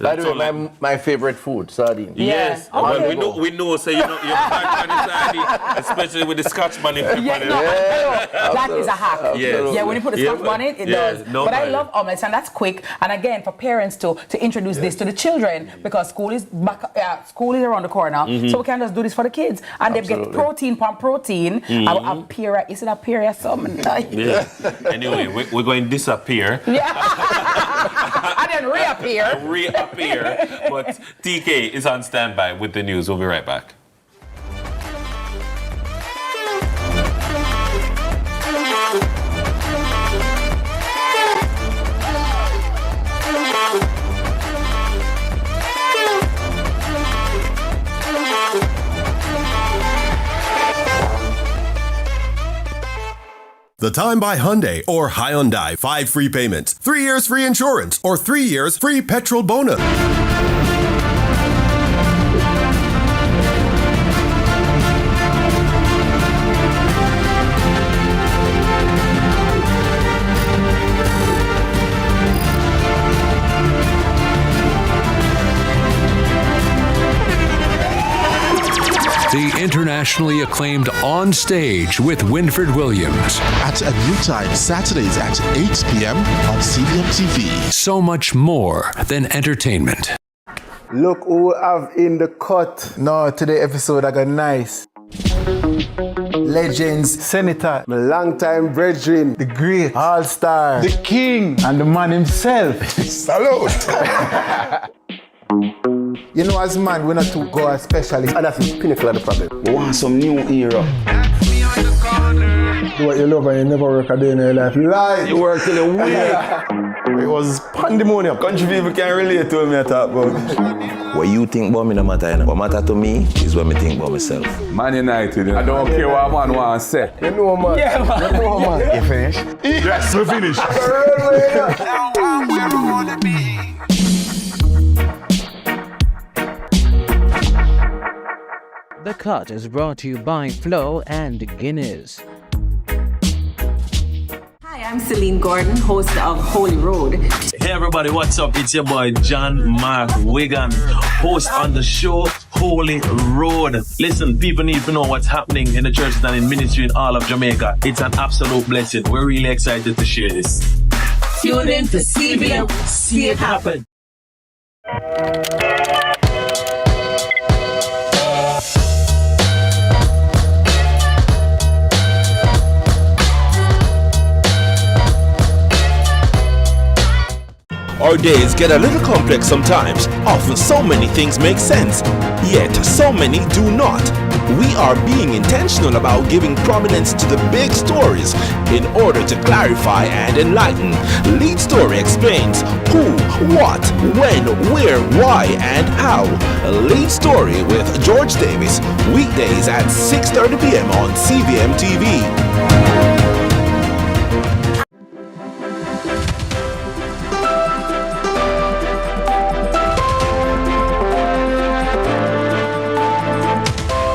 By the way, my favorite food, sardine. Yes. Okay. Well, we know, so you're back on the sardine, especially with the Scotchman in That is a hack. Yes. Yeah, when you put the Scotch on it, it does. No, but I love omelets, and that's quick. And again, for parents to introduce this to the children, because school is around the corner, so we can just do this for the kids, and they get protein upon protein. Is it a period? Anyway, we're going to disappear. And then reappear. But TK is on standby with the news. We'll be right back. the time by Hyundai or Hyundai. 5 free payments, 3 years free insurance, or 3 years free petrol bonus. The internationally acclaimed On Stage with Winfred Williams. At a new time, Saturdays at 8 p.m. on CVMTV. So much more than entertainment. Look who we have in the cut. No, today episode I got nice. Legends, Senator, my longtime brethren, the great all-star, the king, and the man himself. Salute! You know, as man, we're not to go as specialists, and that's the pinnacle of the problem. We want some new era. Do what you love and you never work a day in your life. Lie! You work till a week. It was pandemonium. Country people can't relate to me I talk about. What you think about me no matter, you know. What matter to me is what me think about myself. Man United, you know. I don't care what man want to say. You know, man. Yeah, man. You know, man. You finished? Yes, we finished. The Cut is brought to you by Flo and Guinness. Hi, I'm Celine Gordon, host of Holy Road. Hey everybody, what's up? It's your boy John Mark Wigan, host on the show Holy Road. Listen, people need to know what's happening in the churches and in ministry in all of Jamaica. It's an absolute blessing. We're really excited to share this. Tune in to CVM, see it happen. Our days get a little complex sometimes. Often so many things make sense, yet so many do not. We are being intentional about giving prominence to the big stories in order to clarify and enlighten. Lead Story explains who, what, when, where, why, and how. Lead Story with George Davis, weekdays at 6:30 p.m. on CVMTV.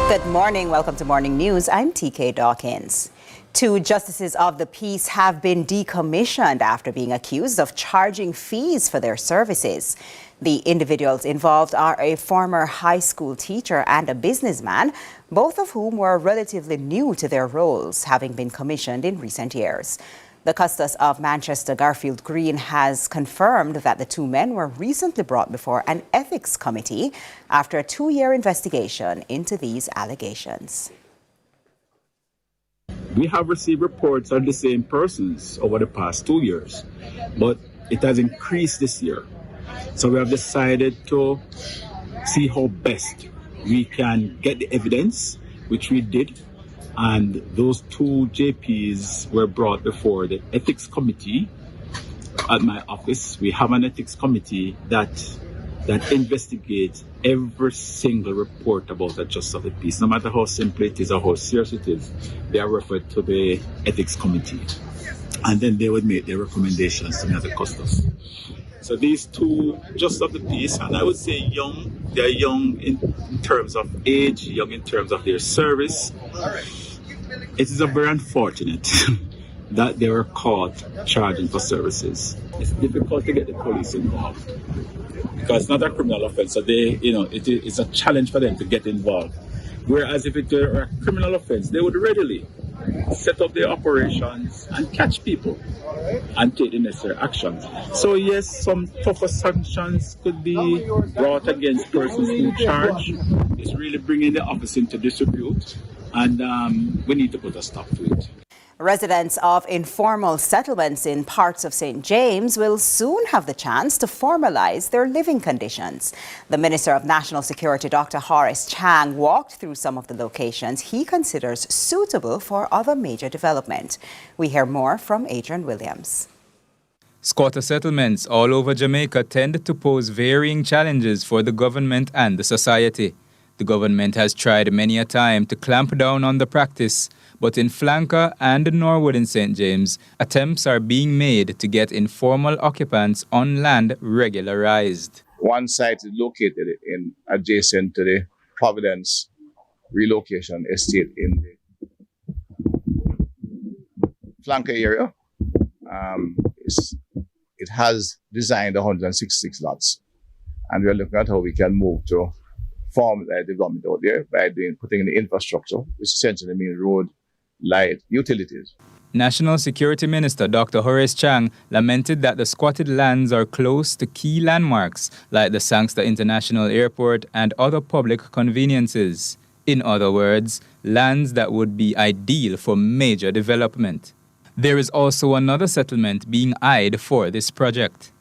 Good morning. Welcome to Morning News. I'm TK Dawkins. 2 justices of the peace have been decommissioned after being accused of charging fees for their services. The individuals involved are a former high school teacher and a businessman, both of whom were relatively new to their roles, having been commissioned in recent years. The Custos of Manchester Garfield Green has confirmed that the 2 men were recently brought before an ethics committee after a 2-year investigation into these allegations. We have received reports of the same persons over the past 2 years, but it has increased this year. So we have decided to see how best we can get the evidence, which we did. And those 2 JPs were brought before the ethics committee at my office. We have an ethics committee that investigates every single report about the justice of the peace. No matter how simple it is or how serious it is, they are referred to the ethics committee. And then they would make their recommendations to me as a custos. So these 2 justice of the peace, and I would say young, they're young in terms of age, young in terms of their service. It is very unfortunate that they were caught charging for services. It's difficult to get the police involved because it's not a criminal offense. So it's a challenge for them to get involved. Whereas if it were a criminal offense, they would readily set up their operations and catch people and take the necessary actions. So yes, some tougher sanctions could be brought against persons in charge. It's really bringing the office into disrepute, and we need to put a stop to it. Residents of informal settlements in parts of St. James will soon have the chance to formalize their living conditions. The Minister of National Security, Dr. Horace Chang, walked through some of the locations he considers suitable for other major development. We hear more from Adrian Williams. Squatter settlements all over Jamaica tend to pose varying challenges for the government and the society. The government has tried many a time to clamp down on the practice, but in Flanker and Norwood in St. James, attempts are being made to get informal occupants on land regularized. One site is located adjacent to the Providence relocation estate in the Flanker area. It has designed 166 lots, and we're looking at how we can move to form development out there by putting in the infrastructure, which essentially means road, light, utilities. National Security Minister Dr. Horace Chang lamented that the squatted lands are close to key landmarks like the Sangster International Airport and other public conveniences. In other words, lands that would be ideal for major development. There is also another settlement being eyed for this project.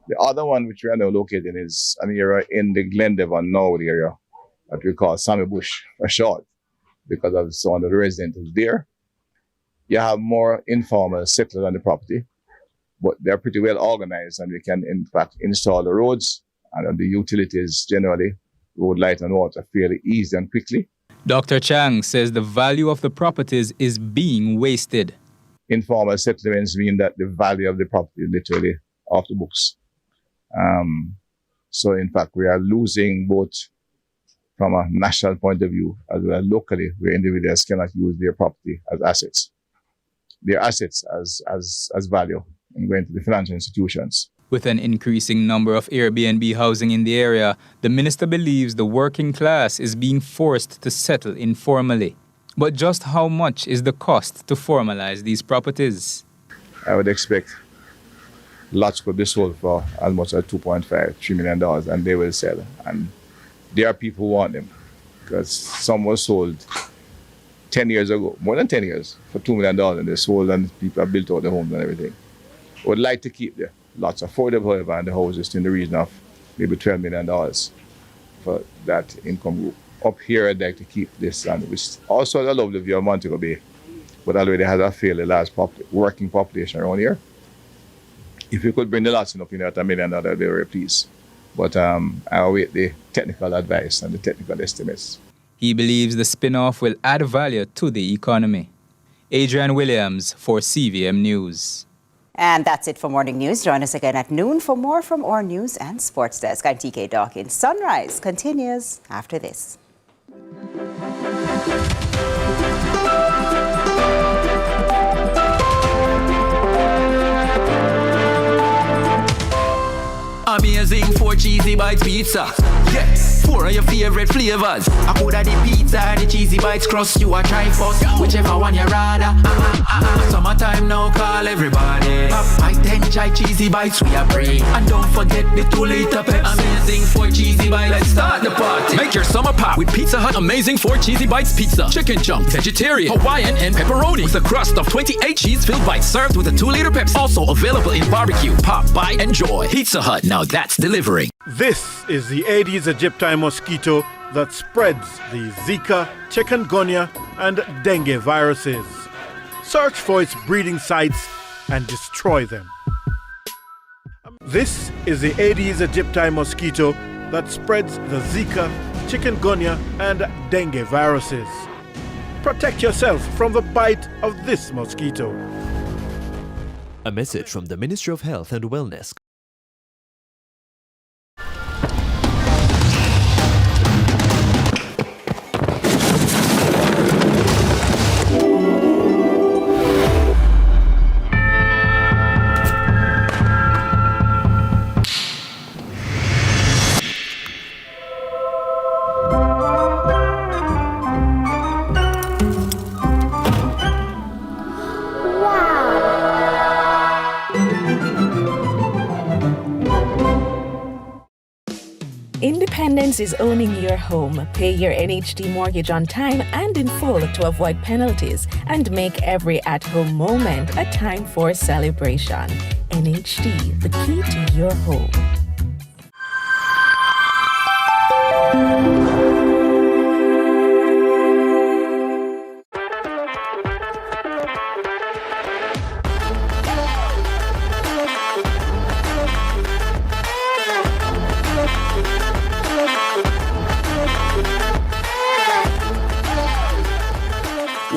The other one which we are now located in is an area in the Glendevon Norwood area that we call Sammy Bush for short, because of some of the residents there. You have more informal settlers on the property, but they're pretty well organized, and we can in fact install the roads and the utilities generally, road, light and water, fairly easy and quickly. Dr. Chang says the value of the properties is being wasted. Informal settlements mean that the value of the property is literally off the books. So in fact, we are losing both from a national point of view as well as locally, where individuals cannot use their property as assets. Their assets as value and going to the financial institutions. With an increasing number of Airbnb housing in the area, the minister believes the working class is being forced to settle informally. But just how much is the cost to formalize these properties? I would expect lots could be sold for as much as $2.5–3 million, and they will sell. And there are people who want them, because some were sold 10 years ago, more than 10 years, for $2 million, and they sold and people have built out the homes and everything. Would like to keep the lots affordable, however, and the houses in the region of maybe $12 million for that income group. Up here, I'd like to keep this, and which also I love the view of Montego Bay, but already has a fairly large working population around here. If you could bring the lots up in at $1 million, I'd be very pleased. But I await the technical advice and the technical estimates. He believes the spin-off will add value to the economy. Adrian Williams for CVM News. And that's it for Morning News. Join us again at noon for more from our news and sports desk. I'm TK Dawkins. Sunrise continues after this. Amazing 4 cheesy bites pizza. Yes, 4 of your favorite flavors. I could have the pizza and the cheesy bites crust. You are trying first, whichever one you rather. Summertime now, call everybody. Pop my 10 chai cheesy bites we are free. And don't forget the 2-liter Pepsi. Amazing 4 cheesy bites. Let's start the party. Make your summer pop with Pizza Hut Amazing 4 cheesy bites pizza. Chicken chunk, vegetarian, Hawaiian, and pepperoni. With a crust of 28 cheese-filled bites served with a 2-liter Pepsi. Also available in barbecue. Pop, bite, enjoy. Pizza Hut. Now that's delivering. This is the Aedes aegypti mosquito that spreads the Zika, chikungunya, and dengue viruses. Search for its breeding sites and destroy them. This is the Aedes aegypti mosquito that spreads the Zika, chikungunya, and dengue viruses. Protect yourself from the bite of this mosquito. A message from the Ministry of Health and Wellness. Independence is owning your home. Pay your NHD mortgage on time and in full to avoid penalties and make every at-home moment a time for celebration. NHD, the key to your home.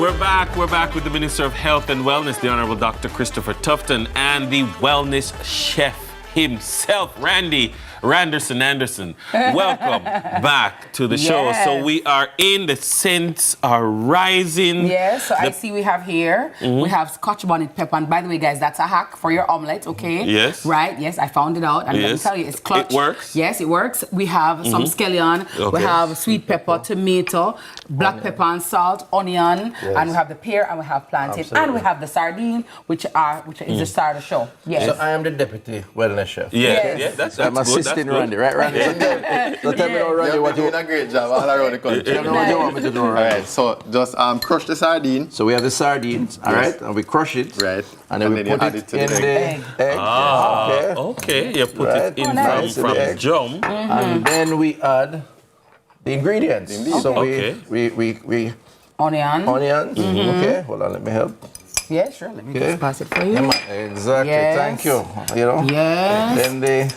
We're back with the Minister of Health and Wellness, the Honorable Dr. Christopher Tufton, and the wellness chef himself, Randy Anderson. Welcome back to the show. So we are in, the scents are rising. Yes, so I see we have here, we have Scotch bonnet pepper. And by the way, guys, that's a hack for your omelette, okay? Yes. Right, yes, I found it out. And let me tell you, it's clutch. It works? Yes, it works. We have some scallion, we have sweet pepper, tomato, black pepper and salt, onion, and we have the pear, and we have plantain, and we have the sardine, which is the star of the show. Yes. So I am the deputy wellness chef. Yeah, that's I'm good. assisting Randy, right, Randy? So tell me now, Randy, what you... You're doing a great job all around the country. Tell me what you want me to do, All right? right, so just crush the sardine. So we have the sardines, all right, and we crush it. Right. And then we put add it to in the egg. Okay. You put it in from jump. And then we add the ingredients. So we onions. Okay, hold on, let me help. Yeah, sure. Let me just pass it for you. Exactly. Yes. Thank you. You know. Yes. Then the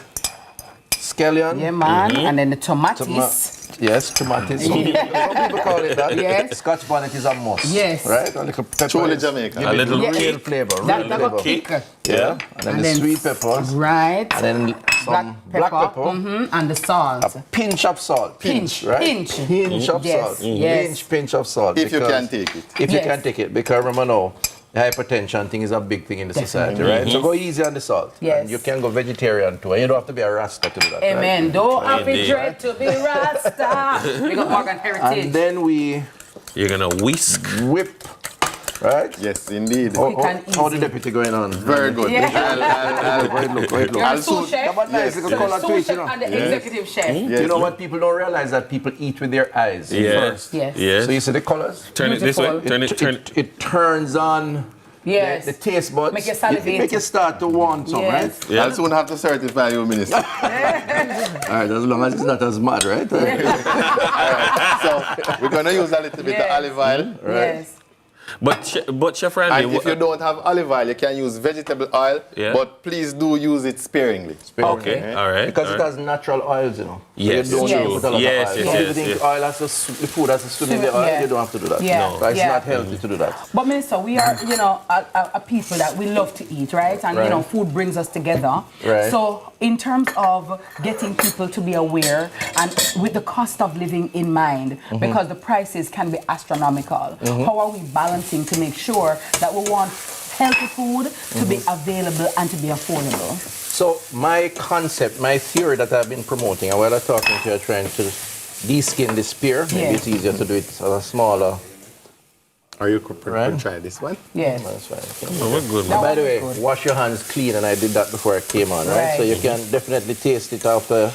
scallion. Yeah, man. And then the tomatoes. Yes, tomatoes. Some people call it that. Yes. Scotch bonnet is a must. Yes. Right? A little pepper. Truly Jamaican. A little real flavor. That got kick. Yeah. And then the sweet peppers. Right. And then some black pepper. And the salt. A pinch of salt. Pinch. Right? Pinch of salt. Yes. Pinch of salt. If you can take it. If you can take it. Because remember now, the hypertension thing is a big thing in the society, right? So go easy on the salt. Yes. And you can go vegetarian too. And you don't have to be a Rasta to do that. Amen. Right? Don't have to dread to be Rasta. We got Morgan Heritage. And then you're gonna whip. Right? Yes, indeed. How the deputy going on? Very good. Yeah. Great look. You're sous chef. Nice little color to it, you know. And the executive chef. Yes. You know what? People don't realize that people eat with their eyes first. Yes. So you see the colors? Turn it this way. It turns on Yes. the taste buds. Make you salivate. Make you start to want some, right? Yeah. I'll soon have to certify you, Minister. All right, as long as it's not as mad, right? All right. So we're going to use a little bit of olive oil. Right? Yes. But Chef Randy, and if you don't have olive oil, you can use vegetable oil, but please do use it sparingly. Okay, all right. Because it has natural oils, you know. Yes, so you don't put a lot of oil. Yes. Oil the food has to swim in the oil, you don't have to do that. Yeah. No. It's not healthy to do that. But Minister, we are, a people that we love to eat, right? And, food brings us together. Right. So in terms of getting people to be aware and with the cost of living in mind, because the prices can be astronomical, how are we balancing to make sure that we want healthy food to be available and to be affordable? So my concept, my theory that I've been promoting, and while I'm talking to you, trying to de-skin the spear, maybe it's easier to do it as a smaller. Are you prepared to try this one? Yes. That's fine. We're good. By the way, wash your hands clean, and I did that before I came on, right? So you can definitely taste it after.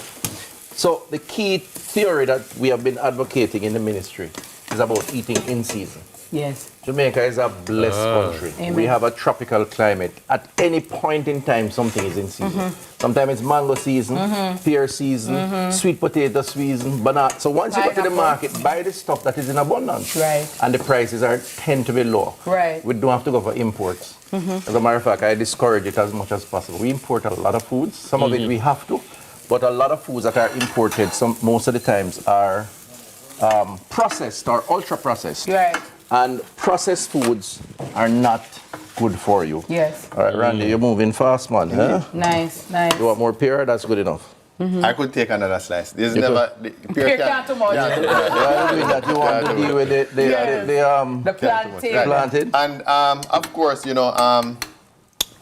So the key theory that we have been advocating in the ministry is about eating in season. Yes. Jamaica is a blessed country. Amen. We have a tropical climate. At any point in time, something is in season. Sometimes it's mango season, pear season, sweet potato season, banana. So once you go to the market, buy the stuff that is in abundance. Right. And the prices tend to be low. Right. We don't have to go for imports. As a matter of fact, I discourage it as much as possible. We import a lot of foods. Some of it we have to, but a lot of foods that are imported, most of the times are processed or ultra processed. Right. And processed foods are not good for you. Yes. All right, Randy, you're moving fast, man. Huh? Nice. You want more pear? That's good enough. I could take another slice. There's You never... Pear can't too much. Why are you doing that? You want to deal with the plantain. Planted. And of course,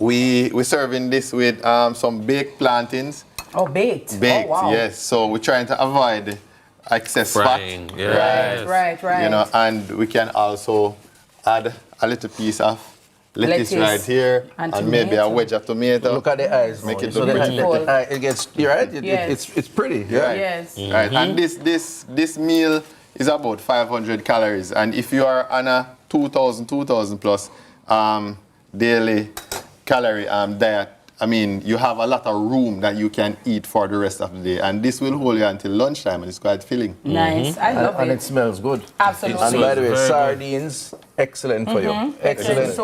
we serving this with some baked plantains. Oh, baked. Baked, oh, wow. yes. So we're trying to avoid excess frying. fat. Yes. Right. And we can also add a little piece of lettuce right here and maybe a wedge of tomato. Look at the eyes. Make it so look the it gets, you're right? It's pretty. Yeah. Yes. Right. And this meal is about 500 calories. And if you are on a 2,000 plus daily calorie diet, I mean, you have a lot of room that you can eat for the rest of the day. And this will hold you until lunchtime, and it's quite filling. Nice. I love it. And it smells good. Absolutely. And by the way, sardines, excellent for you. Excellent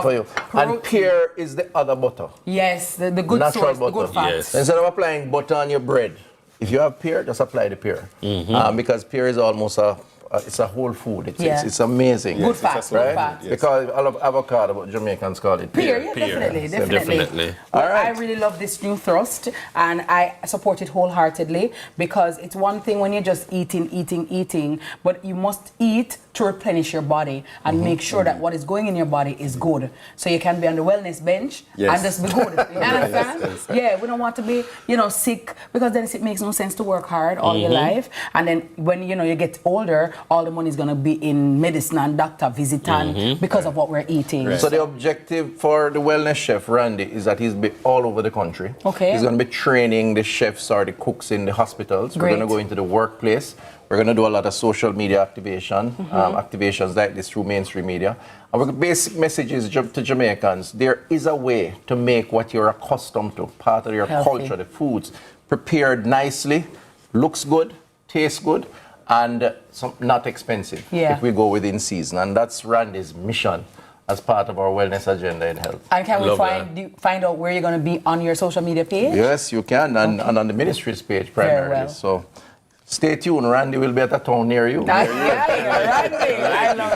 for you. And pear is the other butter. Yes, the good natural source, butter. the good fat. Yes. Instead of applying butter on your bread, if you have pear, just apply the pear. Because pear is almost a it's a whole food. Yeah. It's amazing. Good fat, good fat. They call it, I love avocado, but Jamaicans call it pear. Definitely. All Well, right. I really love this new thrust, and I support it wholeheartedly because it's one thing when you're just eating, but you must eat to replenish your body and make sure that what is going in your body is good. So you can be on the wellness bench and just be good. You understand? Yeah, we don't want to be, sick, because then it makes no sense to work hard all your life. And then when, you get older, all the money is going to be in medicine and doctor visiting because of what we're eating. Right. So the objective for the wellness chef, Randy, is that he's be all over the country. Okay. He's going to be training the chefs or the cooks in the hospitals. Great. We're going to go into the workplace. We're going to do a lot of social media activations like this through mainstream media. And our basic message is to Jamaicans, there is a way to make what you're accustomed to, part of your culture, the foods, prepared nicely, looks good, tastes good, and not expensive if we go within season. And that's Randy's mission as part of our wellness agenda in health. And can we find out where you're going to be on your social media page? Yes, you can, and on the ministry's page primarily. Very well. So stay tuned. Randy will be at a town near you. Randy. I love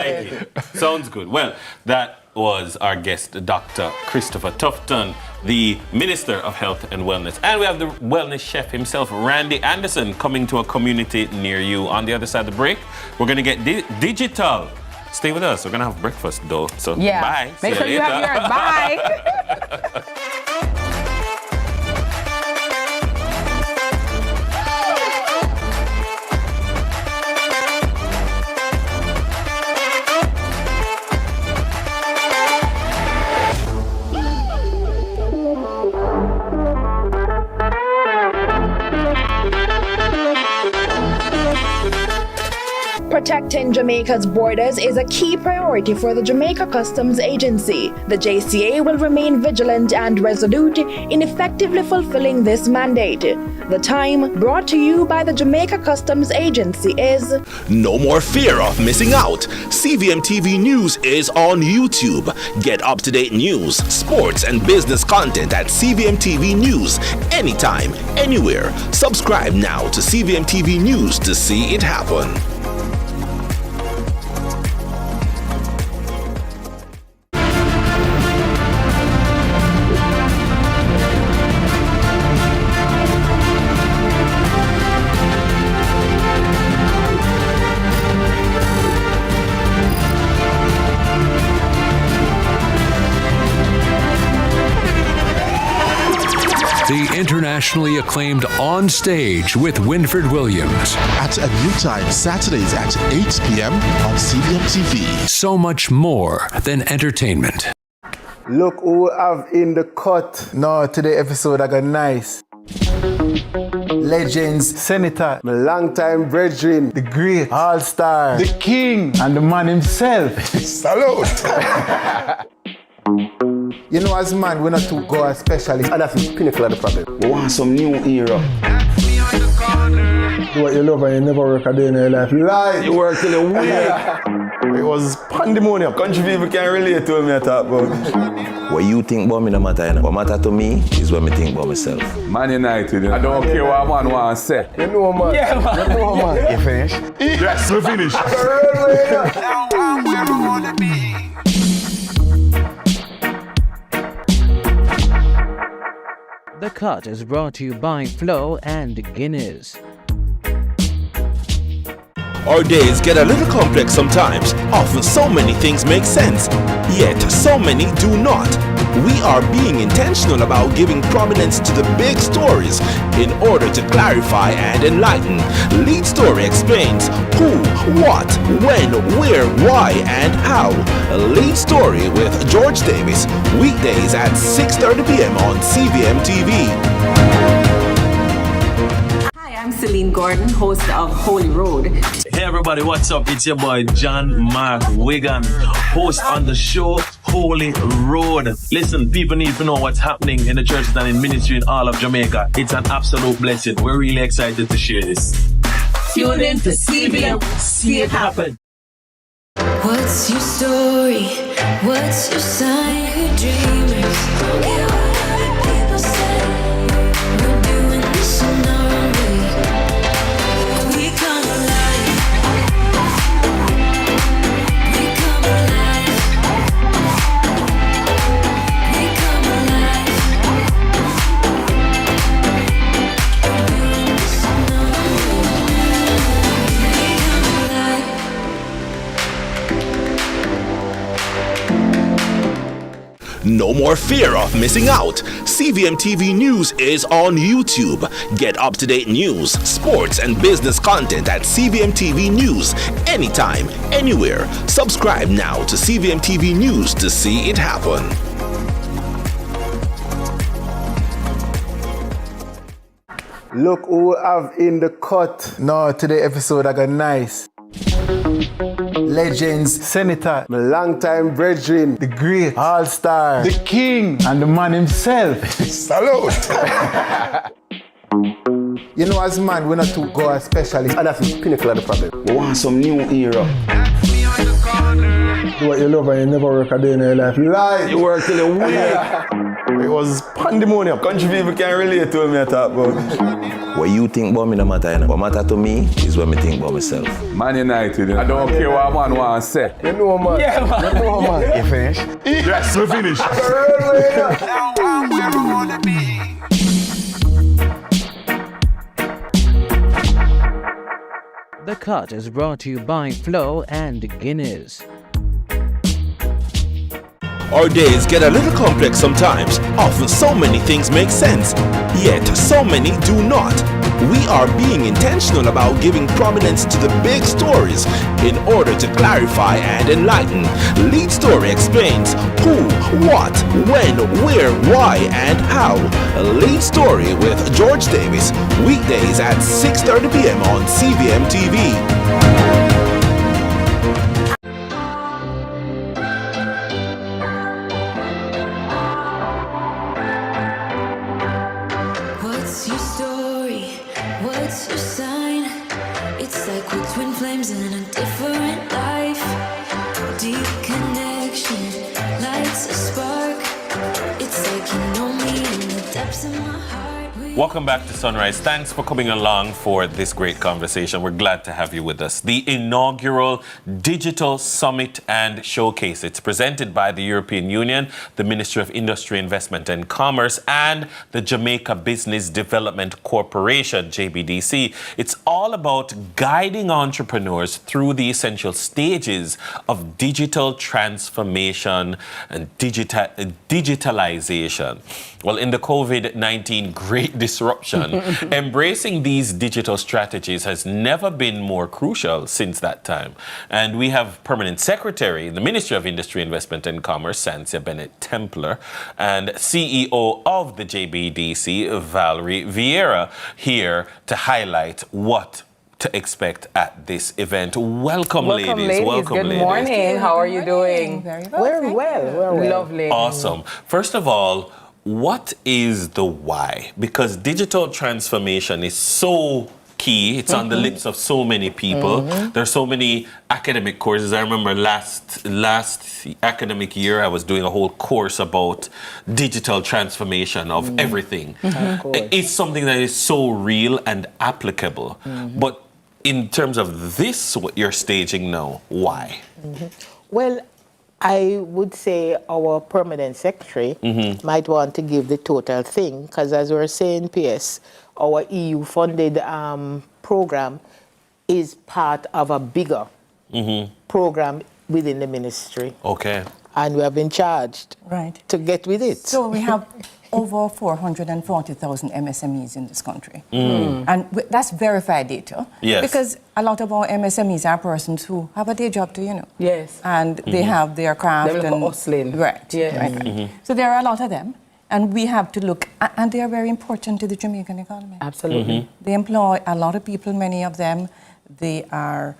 it. Sounds good. Well, that was our guest, Dr. Christopher Tufton, the Minister of Health and Wellness. And we have the wellness chef himself, Randy Anderson, coming to a community near you. On the other side of the break, we're going to get digital. Stay with us. We're going to have breakfast, though. So, bye. Make sure you have yours. Bye. Protecting Jamaica's borders is a key priority for the Jamaica Customs Agency. The JCA will remain vigilant and resolute in effectively fulfilling this mandate. The time, brought to you by the Jamaica Customs Agency, is... No more fear of missing out. CVMTV News is on YouTube. Get up-to-date news, sports, and business content at CVMTV News anytime, anywhere. Subscribe now to CVMTV News to see it happen. The internationally acclaimed On Stage with Winfred Williams. At a new time, Saturdays at 8 p.m. on CVMTV. So much more than entertainment. Look who we have in the cut. No, today episode I got nice. Legends, Senator, my longtime brethren, the great, all-star, the king, and the man himself. Salute! You know, as man, we're not to go as specialists, and that's the pinnacle of the problem. We want some new era. Do what you love and you never work a day in your life. You lie. You work till a week. It was pandemonium. Country people can relate to me, I talk about. What you think about me no matter, you know. What matter to me is what me think about myself. Man United, I don't care what man want to say. You know, man. Yeah, man. You know, man. You finished? Yes, we finished. The Cut is brought to you by Flo and Guinness. Our days get a little complex sometimes. Often so many things make sense, yet so many do not. We are being intentional about giving prominence to the big stories in order to clarify and enlighten. Lead Story explains who, what, when, where, why, and how. Lead Story with George Davis, weekdays at 6:30 p.m. on CVMTV. I'm Celine Gordon, host of Holy Road. Hey everybody, what's up? It's your boy John Mark Wigan, host on the show Holy Road. Listen, people need to know what's happening in the churches and in ministry in all of Jamaica. It's an absolute blessing. We're really excited to share this. Tune in to CVM. See it happen. What's your story? What's your sign? Who dreamers? Don't care what other people say. We're doing this in our own way. We come alive. No more fear of missing out. CVMTV News is on YouTube. Get up-to-date news, sports, and business content at CVMTV News anytime, anywhere. Subscribe now to CVMTV News to see it happen. Look who we have in the cut. No, today episode I got nice. Legends, Senator, my longtime brethren, the great, all-star, the king, and the man himself. Salute! You know, as man, we're not to go as specialists, and that's the pinnacle of the problem. We want some new era. Do what you love and you never work a day in your life. You lie! You work till you weak. It was pandemonium. Country people can relate to me I talk about. What you think about me no matter, you know. What matter to me is what me think about myself. Man United, you know. I don't care what man want to say. You know, man. Yeah, man. You know, man. You finished? Yes, we finished. The Cut is brought to you by Flo and Guinness. Our days get a little complex sometimes. Often so many things make sense, yet so many do not. We are being intentional about giving prominence to the big stories in order to clarify and enlighten. Lead Story explains who, what, when, where, why, and how. Lead Story with George Davis, weekdays at 6:30 p.m. on CVMTV. What's your story? What's your sign? It's like we're twin flames in a different life. Deep connection lights a spark. It's like you know me in the depths of my heart. Welcome back to Sunrise. Thanks for coming along for this great conversation. We're glad to have you with us. The inaugural Digital Summit and Showcase. It's presented by the European Union, the Ministry of Industry, Investment and Commerce, and the Jamaica Business Development Corporation, JBDC. It's all about guiding entrepreneurs through the essential stages of digital transformation and digitalization. Well, in the COVID-19 great disruption, embracing these digital strategies has never been more crucial since that time. And we have Permanent Secretary in the Ministry of Industry, Investment and Commerce, Sansia Bennett-Templer, and CEO of the JBDC, Valerie Vieira, here to highlight what to expect at this event. Welcome, ladies. Welcome, Good ladies. morning. How are you doing? Very well. We're Lovely. Awesome. First of all, what is the why? Because digital transformation is so key. It's on the lips of so many people. There's so many academic courses. I remember last academic year, I was doing a whole course about digital transformation of everything. It's something that is so real and applicable. But in terms of this, what you're staging now, why? Well, I would say our permanent secretary might want to give the total thing, because as we were saying, PS, our EU-funded program is part of a bigger program within the ministry. Okay. And we have been charged to get with it. So we have over 440,000 MSMEs in this country. And that's verified data. Yes. Because a lot of our MSMEs are persons who have a day job too, you know. Yes. And they have their craft. They're and hustling. Right. Right. So there are a lot of them. And we have to look, and they are very important to the Jamaican economy. Absolutely. They employ a lot of people, many of them. They are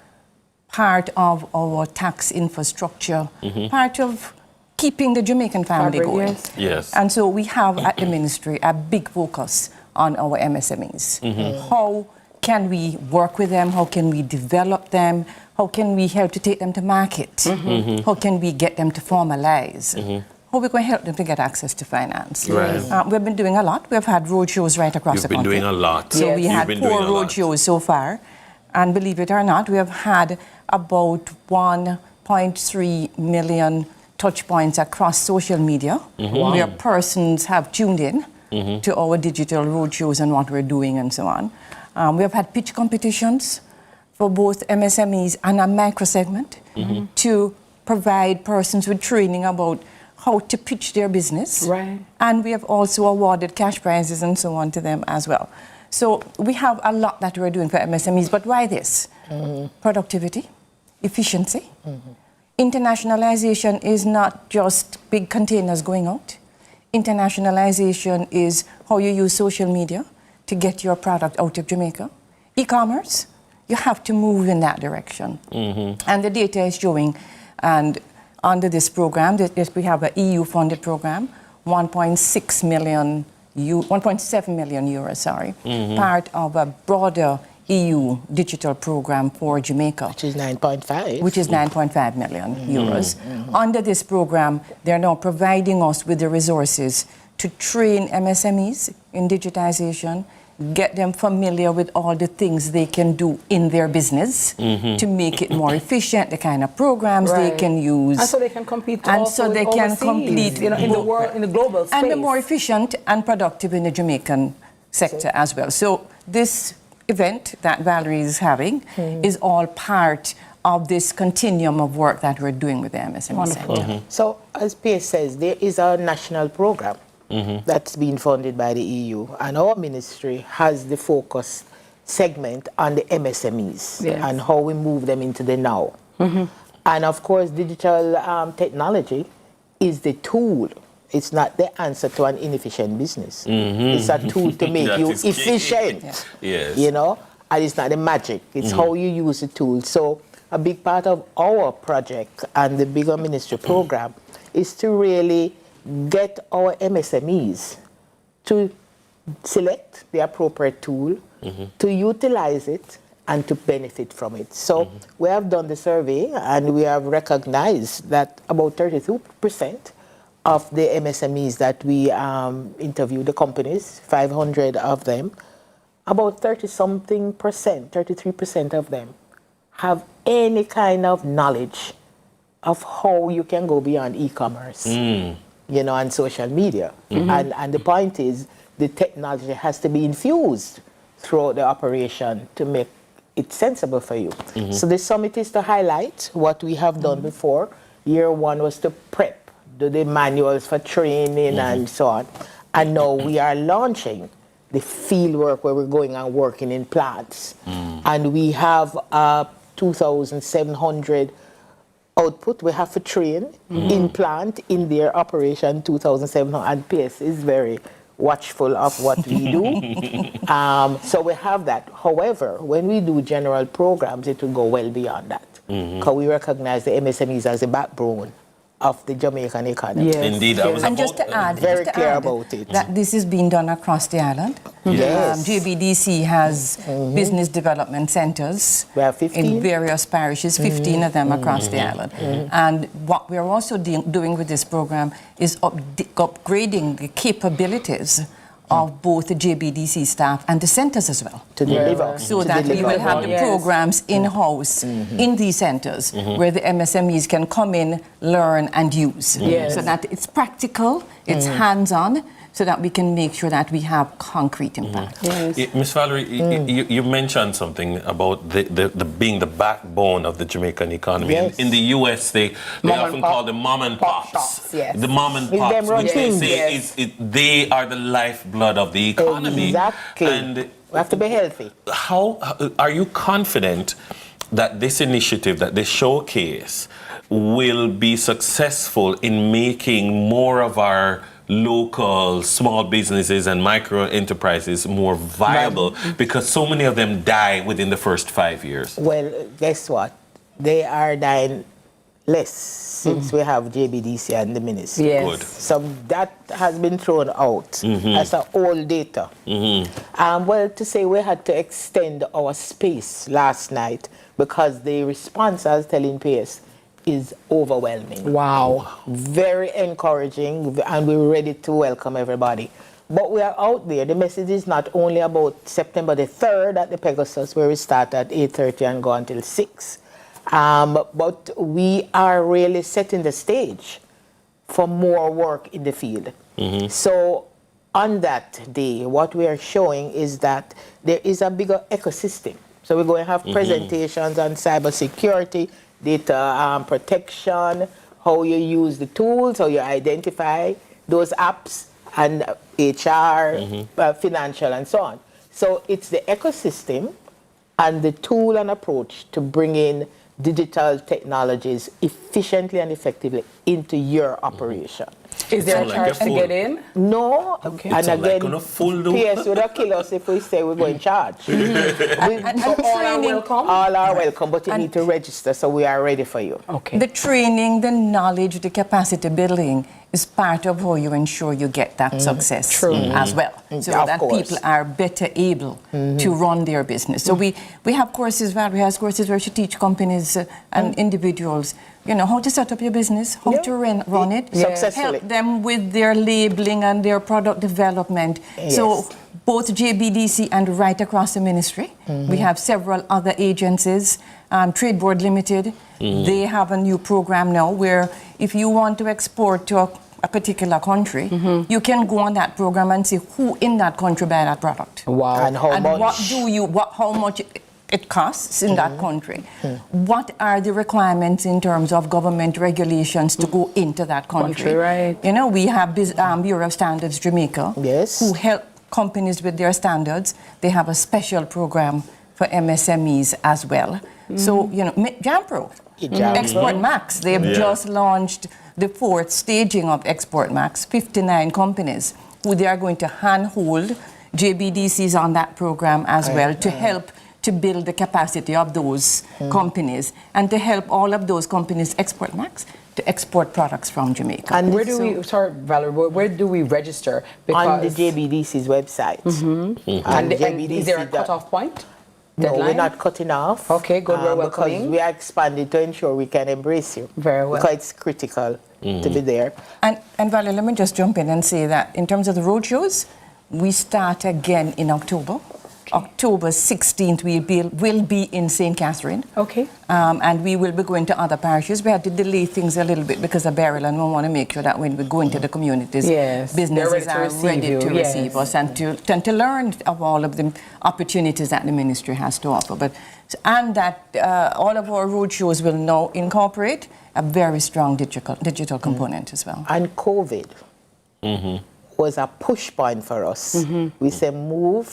part of our tax infrastructure, part of keeping the Jamaican family going. Yes. And so we have at the ministry a big focus on our MSMEs. How can we work with them? How can we develop them? How can we help to take them to market? How can we get them to formalize? How are we going to help them to get access to finance? Right. We've been doing a lot. We've had road shows right across the country. You've been doing a lot. So we had 4 road shows so far. And believe it or not, we have had about 1.3 million touch points across social media, where persons have tuned in to our digital road shows and what we're doing and so on. We have had pitch competitions for both MSMEs and a micro segment to provide persons with training about how to pitch their business. Right. And we have also awarded cash prizes and so on to them as well. So we have a lot that we're doing for MSMEs, but why this? Productivity, efficiency. Internationalization is not just big containers going out. Internationalization is how you use social media to get your product out of Jamaica. E-commerce, you have to move in that direction. And the data is showing, and under this program, we have an EU-funded program, 1.7 million euros, part of a broader EU digital program for Jamaica. Which is 9.5. Which is 9.5 million euros. Under this program, they're now providing us with the resources to train MSMEs in digitization, get them familiar with all the things they can do in their business to make it more efficient, the kind of programs they can use. And so they can compete and also so they can overseas, compete in the world, in the global space. And be more efficient and productive in the Jamaican sector as well. So this event that Valerie is having is all part of this continuum of work that we're doing with the MSME Center. So, as PS says, there is a national program that's been funded by the EU, and our ministry has the focus segment on the MSMEs and how we move them into the now. And of course, digital technology is the tool. It's not the answer to an inefficient business. It's a tool to make you efficient. Yes. You know, and it's not the magic. It's how you use the tool. So a big part of our project and the bigger ministry program is to really get our MSMEs to select the appropriate tool, to utilize it, and to benefit from it. So we have done the survey, and we have recognized that about 32% of the MSMEs that we interviewed, the companies, 500 of them, about 30-something percent, 33% of them, have any kind of knowledge of how you can go beyond e-commerce, you know, and social media. And the point is, the technology has to be infused throughout the operation to make it sensible for you. So the summit is to highlight what we have done before. Year one was to prep, do the manuals for training and so on. And now we are launching the field work where we're going and working in plants. And we have 2,700 output we have to train in plant in their operation, 2,700. And PS is very watchful of what we do. So we have that. However, when we do general programs, it will go well beyond that. Because we recognize the MSMEs as the backbone of the Jamaican economy. Yes. Indeed, I was and just to add, very clear about it. That this is being done across the island. Yes. JBDC has business development centers in various parishes, 15 of them across the island. And what we're also doing with this program is upgrading the capabilities of both the JBDC staff and the centers as well. To deliver. So that we will have the programs in-house in these centers where the MSMEs can come in, learn and use. So that it's practical, it's hands-on, so that we can make sure that we have concrete impact. Ms. Valerie, you mentioned something about the being the backbone of the Jamaican economy. In the US, they often call them mom and pops. The mom and pops, which they say they are the lifeblood of the economy. Exactly. And we have to be healthy. How are you confident that this initiative, that this showcase, will be successful in making more of our local small businesses and micro enterprises more viable, because so many of them die within the first 5 years? Well, guess what? They are dying less since we have JBDC and the ministry. Good. So that has been thrown out as an old data. Well, to say we had to extend our space last night because the response, I was telling PS, is overwhelming. Wow. Very encouraging, and we're ready to welcome everybody. But we are out there. The message is not only about September the 3rd at the Pegasus, where we start at 8:30 and go until 6. But we are really setting the stage for more work in the field. So on that day, what we are showing is that there is a bigger ecosystem. So we're going to have presentations on cybersecurity, data protection, how you use the tools, how you identify those apps and HR, financial and so on. So it's the ecosystem and the tool and approach to bring in digital technologies efficiently and effectively into your operation. Is there a charge to get in? No. Okay. And again, PS PS would have killed us if we say we're going to charge. And so all are welcome? All are welcome, but you need to register, so we are ready for you. Okay. The training, the knowledge, the capacity building is part of how you ensure you get that success as well. So Of that course. people are better able to run their business. So we have courses, Valerie has courses where she teach companies and individuals, you know, how to set up your business, how to run it, Successfully. help them with their labeling and their product development. So both JBDC and right across the ministry, we have several other agencies, Trade Board Limited, they have a new program now where if you want to export to a particular country, you can go on that program and see who in that country buy that product. Wow. And how much. How much it costs in that country. What are the requirements in terms of government regulations to go into that country? Right. You know, we have Bureau of Standards Jamaica, who help companies with their standards. They have a special program for MSMEs as well. So, you know, JAMPRO, Export Max, they've just launched the 4th staging of Export Max, 59 companies who they are going to handhold JBDCs on that program as well to help to build the capacity of those companies and to help all of those companies Export Max to export products from Jamaica. And where do we, sorry Valerie, where do we register? On the JBDC's website. And is there a cutoff point? No, we're not cutting off. Okay, good, we're because welcoming. we are expanding to ensure we can embrace you. Very well. Because it's critical to be there. And Valerie, let me just jump in and say that in terms of the road shows, we start again in October. October 16th, we'll be in St. Catherine. Okay. And we will be going to other parishes. We had to delay things a little bit because of burial, and we want to make sure that when we go into the communities, businesses are ready to receive us and to learn of all of the opportunities that the ministry has to offer. And that all of our road shows will now incorporate a very strong digital component as well. And COVID was a push point for us. We say move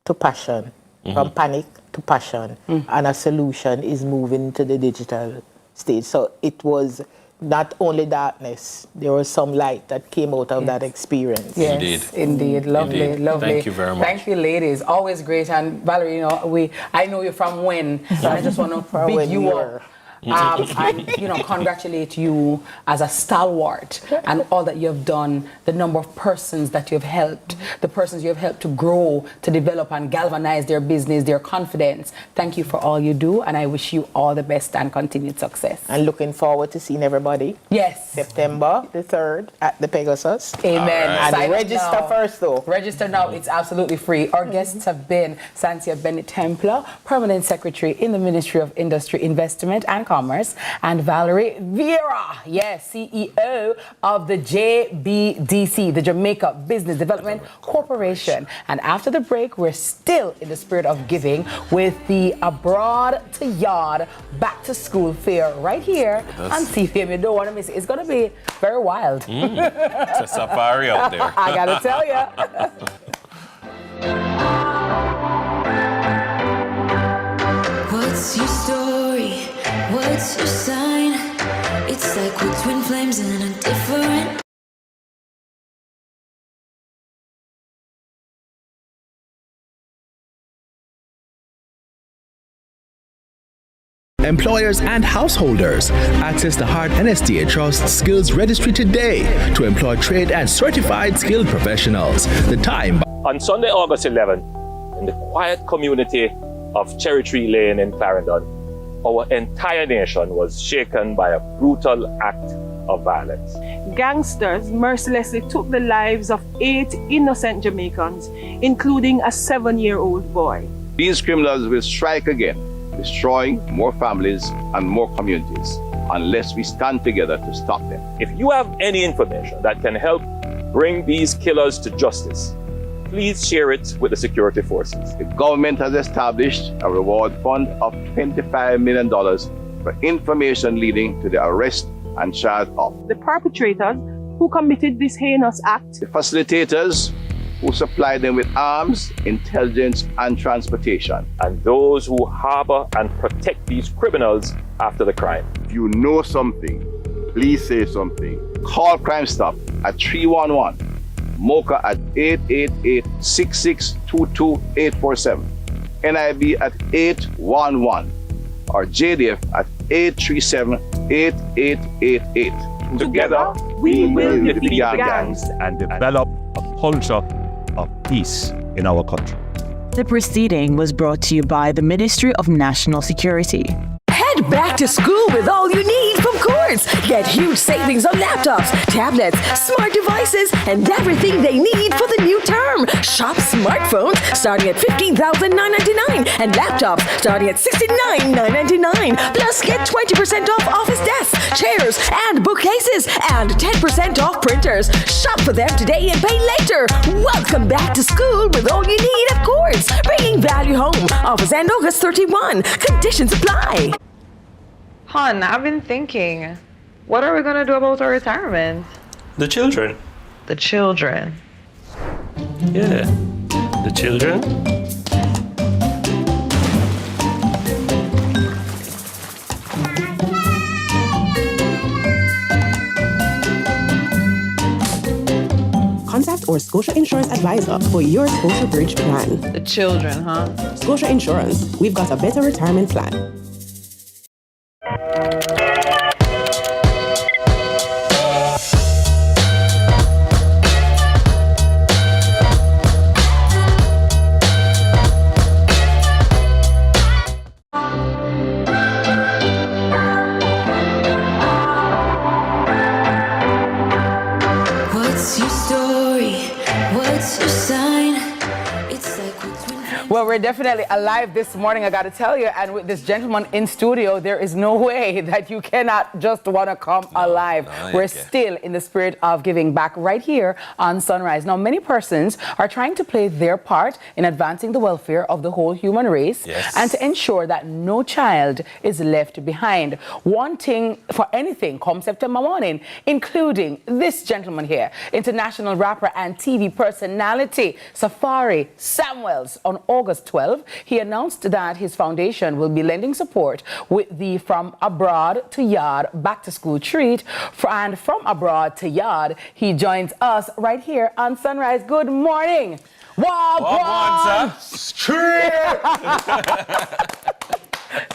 to passion, from panic to passion, and a solution is moving to the digital stage. So it was not only darkness, there was some light that came out of that experience. Yes, indeed. Lovely, lovely. Thank you very much. Thank you, ladies. Always great. And Valerie, you know, I know you from when, and I just want to big you up. And you know, congratulate you as a stalwart and all that you have done, the number of persons that you have helped, the persons you have helped to grow, to develop and galvanize their business, their confidence. Thank you for all you do, and I wish you all the best and continued success. And looking forward to seeing everybody. Yes. September the 3rd at the Pegasus. Amen. Right. And register now. first though. Register now, it's absolutely free. Our guests have been Santia Bennett-Templar, Permanent Secretary in the Ministry of Industry, Investment and Commerce, and Valerie Vieira, yes, CEO of the JBDC, the Jamaica Business Development Corporation. And after the break, we're still in the spirit of giving with the Abroad to Yard Back to School Fair right here on CVM. You don't want to miss it. It's going to be very wild. It's a safari out there. I got to tell you. What's your story? What's your sign? It's like we're twin flames in a different. Employers and householders, access the Hart NSTA Trust Skills Registry today to employ trained and certified skilled professionals. The time. On Sunday, August 11th, in the quiet community of Cherry Tree Lane in Clarendon, our entire nation was shaken by a brutal act of violence. Gangsters mercilessly took the lives of 8 innocent Jamaicans, including a 7-year-old boy. These criminals will strike again, destroying more families and more communities, unless we stand together to stop them. If you have any information that can help bring these killers to justice, please share it with the security forces. The government has established a reward fund of $25 million for information leading to the arrest and charge of the perpetrators who committed this heinous act, the facilitators who supply them with arms, intelligence, and transportation, and those who harbor and protect these criminals after the crime. If you know something, please say something. Call Crime Stop at 311, MOCA at 888-6622-847, NIB at 811, or JDF at 837-8888. Together, we will defeat the gangs and develop a culture of peace in our country. The proceeding was brought to you by the Ministry of National Security. Head back to school with all you need from Courts. Get huge savings on laptops, tablets, smart devices, and everything they need for the new term. Shop smartphones starting at $15,999 and laptops starting at $69,999. Plus, get 20% off office desks, chairs, and bookcases, and 10% off printers. Shop for them today and pay later. Welcome back to school with all you need at Courts. Bringing value home. Offers end August 31. Conditions apply. Hon, I've been thinking, what are we going to do about our retirement? The children. The children. Yeah, the children. Contact our Scotia Insurance advisor for your Scotia Bridge plan. The children, huh? Scotia Insurance, we've got a better retirement plan. What's your story? What's your sign? It's like Well, we're definitely alive this morning, I got to tell you. And with this gentleman in studio, there is no way that you cannot just want to come alive. We're still in the spirit of giving back right here on Sunrise. Now, many persons are trying to play their part in advancing the welfare of the whole human race and to ensure that no child is left behind. Wanting for anything come September morning, including this gentleman here, international rapper and TV personality, Safari Samuels. On August 12, he announced that his foundation will be lending support with the From Abroad to Yard Back to School treat. And from abroad to yard, he joins us right here on Sunrise. Good morning. Wagwan! Straight!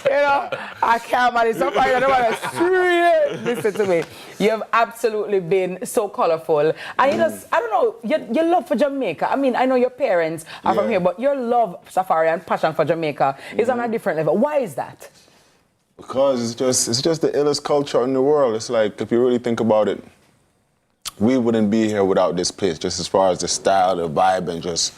You know, I can't manage. Somebody I don't want to straight. Listen to me. You have absolutely been so colorful. And you just, I don't know, your love for Jamaica. I mean, I know your parents are from here, but your love, Safari, and passion for Jamaica is on a different level. Why is that? Because it's just the illest culture in the world. It's like, if you really think about it, we wouldn't be here without this place, just as far as the style, the vibe, and just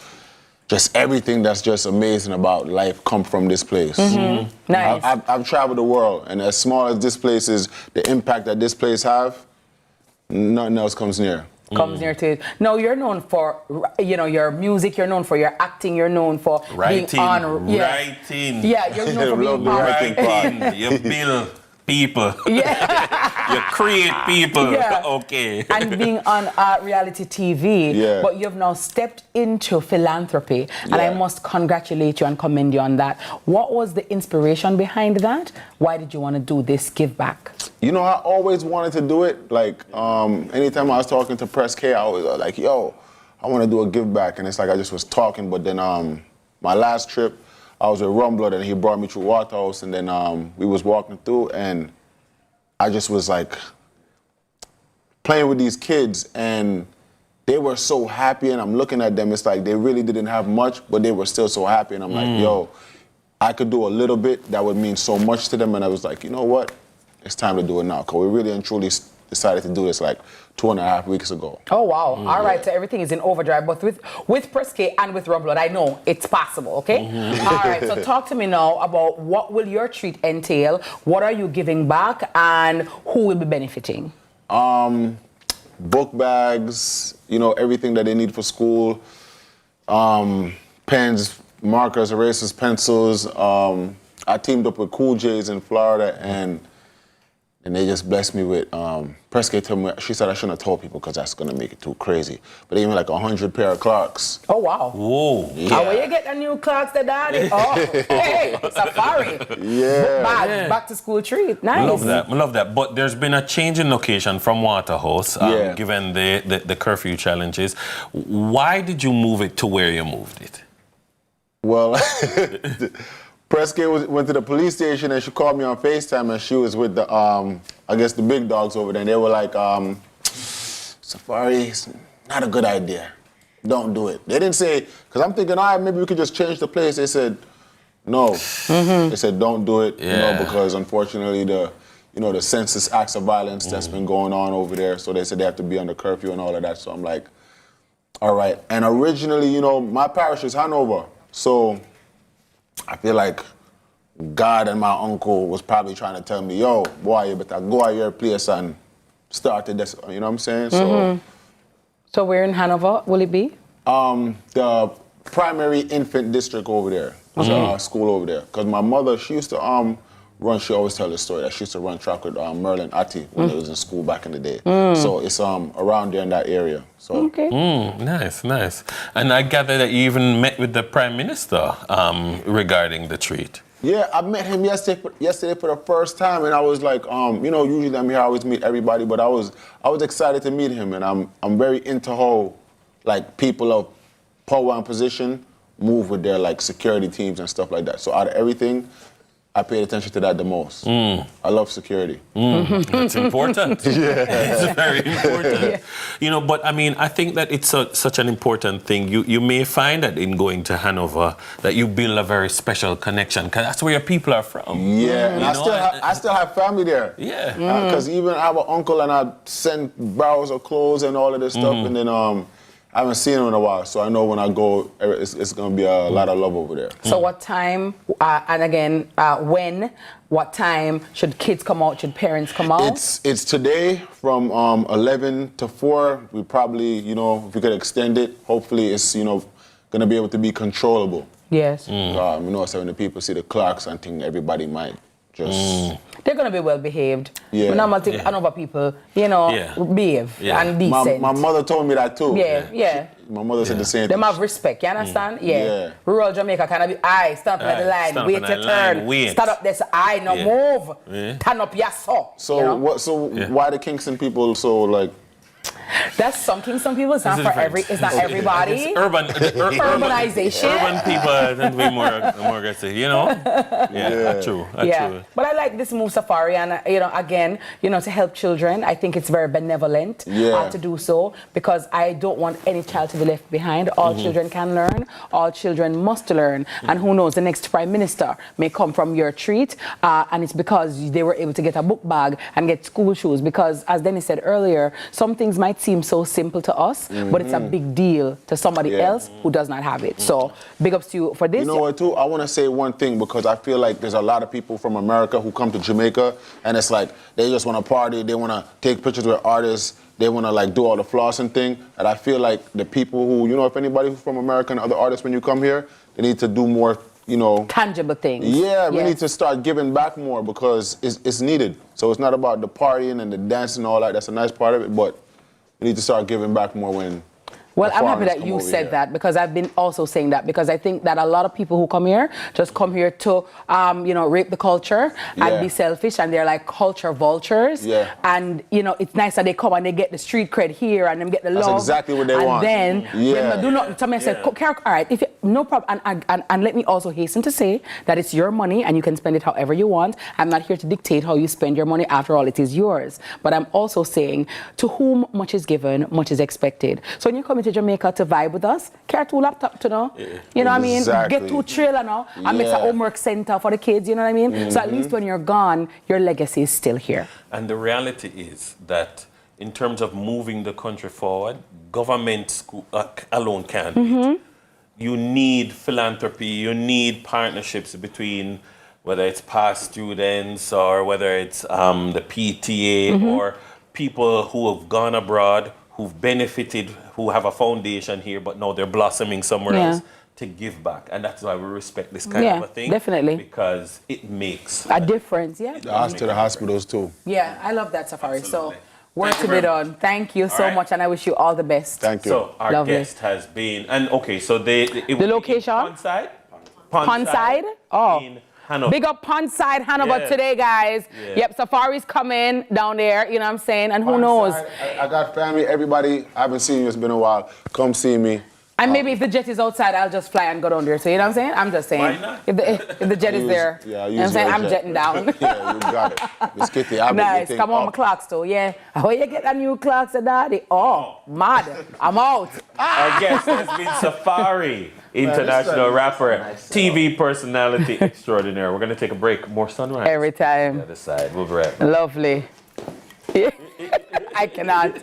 everything that's just amazing about life come from this place. Nice. I've traveled the world, and as small as this place is, the impact that this place have, nothing else comes near. Comes near to it. No, you're known for, you know, your music, you're known for your acting, you're known for being on... Writing. Yeah, you're known for being on... Writing. You build people. Yeah. You create people. Yeah. Okay. And being on reality TV, but you've now stepped into philanthropy, and I must congratulate you and commend you on that. What was the inspiration behind that? Why did you want to do this give back? You know, I always wanted to do it. Like, anytime I was talking to Press K, I was like, yo, I want to do a give back. And it's like I just was talking, but then my last trip, I was with Rumbler, and he brought me through Waterhouse, and then we was walking through, and I just was like playing with these kids, and they were so happy, and I'm looking at them, it's like they really didn't have much, but they were still so happy, and I'm like, yo, I could do a little bit, that would mean so much to them, and I was like, you know what, it's time to do it now, because we really and truly decided to do this like 2.5 weeks ago. Oh, wow. All right, so everything is in overdrive, but with Press K and with Rumbler, I know it's possible, okay? All right, so talk to me now about what will your treat entail, what are you giving back, and who will be benefiting? Book bags, you know, everything that they need for school, pens, markers, erasers, pencils. I teamed up with Cool J's in Florida, and they just blessed me with, Prescott told me, she said I shouldn't have told people because that's going to make it too crazy. But they gave me like 100 pair of Clarks. Oh, wow. Whoa. Yeah. And where you get the new Clarks, the daddy? Oh, hey, safari. Yeah. Back to school treat. Nice. I love that. But there's been a change in location from Waterhouse, given the curfew challenges. Why did you move it to where you moved it? Well, Prescott went to the police station and she called me on FaceTime and she was with the, I guess the big dogs over there. And they were like, Safari, it's not a good idea. Don't do it. They didn't say, because I'm thinking, all right, maybe we could just change the place. They said, no. They said, don't do it, you know, because unfortunately the senseless acts of violence that's been going on over there. So they said they have to be under curfew and all of that. So I'm like, all right. And originally, you know, my parish is Hanover. So I feel like God and my uncle was probably trying to tell me, yo, boy, you better go out your place and start this, you know what I'm saying? So where in Hanover will it be? The primary infant district over there. School over there. Because my mother, she used to she always tell the story that she used to run track with Merlin Atti when they was in school back in the day. So it's around there in that area. So. Nice. And I gather that you even met with the Prime Minister regarding the treat. Yeah, I met him yesterday for the first time, and I was like, you know, usually I'm here, I always meet everybody, but I was excited to meet him, and I'm very into how like people of power and position move with their like security teams and stuff like that. So out of everything, I paid attention to that the most. I love security. It's important. It's very important. You know, but I mean, I think that it's such an important thing. You may find that in going to Hanover that you build a very special connection because that's where your people are from. Yeah, and I still have family there. Yeah. Because even I have an uncle and I send barrels of clothes and all of this stuff, and then I haven't seen him in a while, so I know when I go, it's going to be a lot of love over there. So what time, and again, what time should kids come out, should parents come out? It's today from 11 to 4. We probably, you know, if we could extend it, hopefully it's, you know, going to be able to be controllable. Yes. You know, so when the people see the clocks, I think everybody might just... They're going to be well behaved. Yeah. We normally think Hanover people, you know, behave and decent. My mother told me that too. Yeah. My mother said the same thing. Them have respect, you understand? Yeah. Rural Jamaica kind of be, stand up at the line, wait your turn. Stand up there, say, no move. Turn up your saw. So why the Kingston people so like... That's some Kingston people. It's not for it's not everybody. It's urbanization. Urban people tend to be more aggressive, you know? True. But I like this move, Safari, and you know, again, you know, to help children. I think it's very benevolent to do so because I don't want any child to be left behind. All children can learn. All children must learn. And who knows, the next Prime Minister may come from your treat, and it's because they were able to get a book bag and get school shoes. Because, as Dennis said earlier, some things might seem so simple to us, but it's a big deal to somebody else who does not have it. So big ups to you for this. You know what, too? I want to say one thing because I feel like there's a lot of people from America who come to Jamaica and it's like they just want to party, they want to take pictures with artists, they want to like do all the flossing thing. And I feel like the people who, you know, if anybody who's from America and other artists, when you come here, they need to do more, you know, tangible things. Yeah, we need to start giving back more because it's needed. So it's not about the partying and the dancing and all that. That's a nice part of it, but we need to start giving back more when... Well, I'm happy that you said that because I've been also saying that because I think that a lot of people who come here just come here to, you know, rape the culture and be selfish and they're like culture vultures. And, you know, it's nice that they come and they get the street cred here and them get the love. That's exactly what they want. And then, when they do not, Tami said, all right, if you, no problem. And let me also hasten to say that it's your money and you can spend it however you want. I'm not here to dictate how you spend your money. After all, it is yours. But I'm also saying, to whom much is given, much is expected. So when you come into Jamaica to vibe with us, carry 2 laptops, you know? You know what I mean? Get 2 trailer now and make a homework center for the kids, you know what I mean? So at least when you're gone, your legacy is still here. And the reality is that in terms of moving the country forward, government alone can't do it. You need philanthropy, you need partnerships between whether it's past students or whether it's the PTA or people who have gone abroad, who've benefited, who have a foundation here, but now they're blossoming somewhere else, to give back, and that's why we respect this kind of a thing. Definitely. Because it makes a difference, yeah. To the hospitals too. Yeah, I love that, Safari. Absolutely. So, work to be done. Thank you so much, and I wish you all the best. Thank you. So, our guest has been, and okay, so the location? Pondside? Pondside? Oh. Hanover. Big up Pondside, Hanover today, guys. Yeah. Yep, Safari's coming down there, you know what I'm saying? And who knows? I got family, everybody. I haven't seen you, it's been a while. Come see me. And maybe if the jet is outside, I'll just fly and go down there. So you know what I'm saying? I'm just saying. Why not? If the jet is there, yeah, you know what I'm saying? I'm jetting down. Yeah, you got it. Miss Kitty, I'll nice. Come on, my clocks too. Yeah. Where you get that new clocks, Daddy? Oh, mad. I'm out. Our guest has been Safari, international rapper, TV personality extraordinaire. We're going to take a break. More sunrise. Every time. The other side. We'll be right back. Lovely. I cannot.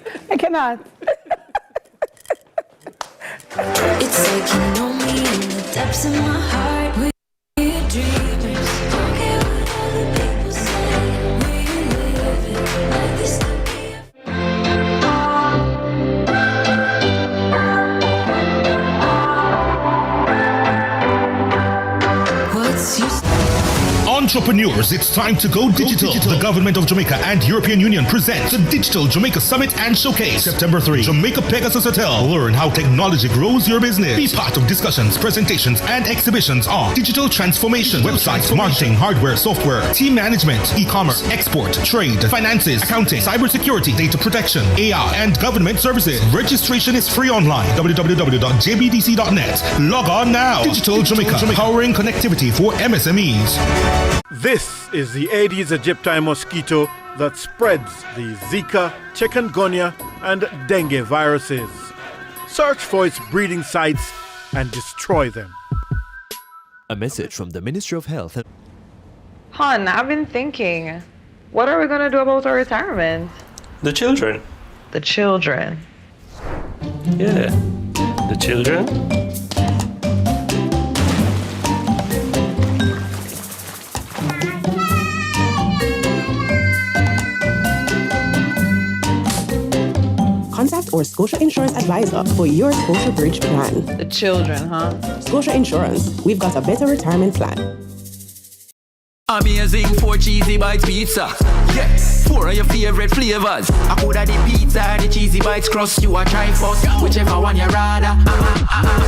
It's like you know me in the depths of my heart. We're dreamers. Don't care what other people say. We live it like this. What's your Entrepreneurs, it's time to go digital. The government of Jamaica and European Union presents the Digital Jamaica Summit and Showcase, September 3, Jamaica Pegasus Hotel. Learn how technology grows your business. Be part of discussions, presentations, and exhibitions on digital transformation, websites, marketing, hardware, software, team management, e-commerce, export, trade, finances, accounting, cybersecurity, data protection, AI, and government services. Registration is free online. www.jbdc.net. Log on now. Digital Jamaica, powering connectivity for MSMEs. This is the Aedes aegypti mosquito that spreads the Zika, chikungunya, and dengue viruses. Search for its breeding sites and destroy them. A message from the Ministry of Health. Hon, I've been thinking, what are we going to do about our retirement? The children. The children. Yeah. The children. Contact our Scotia Insurance advisor for your Scotia Bridge plan. The children, huh? Scotia Insurance, we've got a better retirement plan. Amazing 4 cheesy bites pizza. Yes, 4 of your favorite flavors. I could have the pizza, the cheesy bites crust. You are try first, whichever one you rather.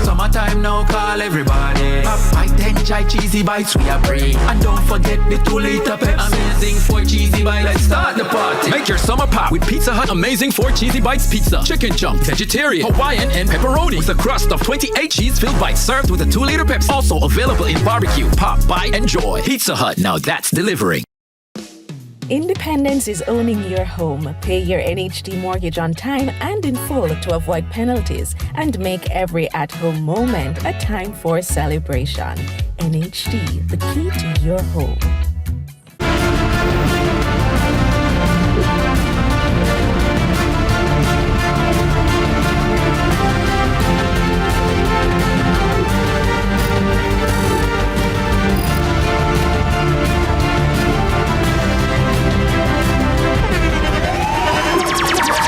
Summertime now, call everybody. Buy 10 chai cheesy bites we are bring. And don't forget the 2-liter Pepsi. Amazing 4 cheesy bites. Let's start the party. Make your summer pop with Pizza Hut Amazing 4 Cheesy Bites Pizza. Chicken chunk, vegetarian, Hawaiian, and pepperoni. With a crust of 28 cheese-filled bites served with a 2-liter Pepsi. Also available in barbecue. Pop, buy, enjoy. Pizza Hut. Now that's delivering. Independence is owning your home. Pay your NHD mortgage on time and in full to avoid penalties and make every at-home moment a time for celebration. NHD, the key to your home.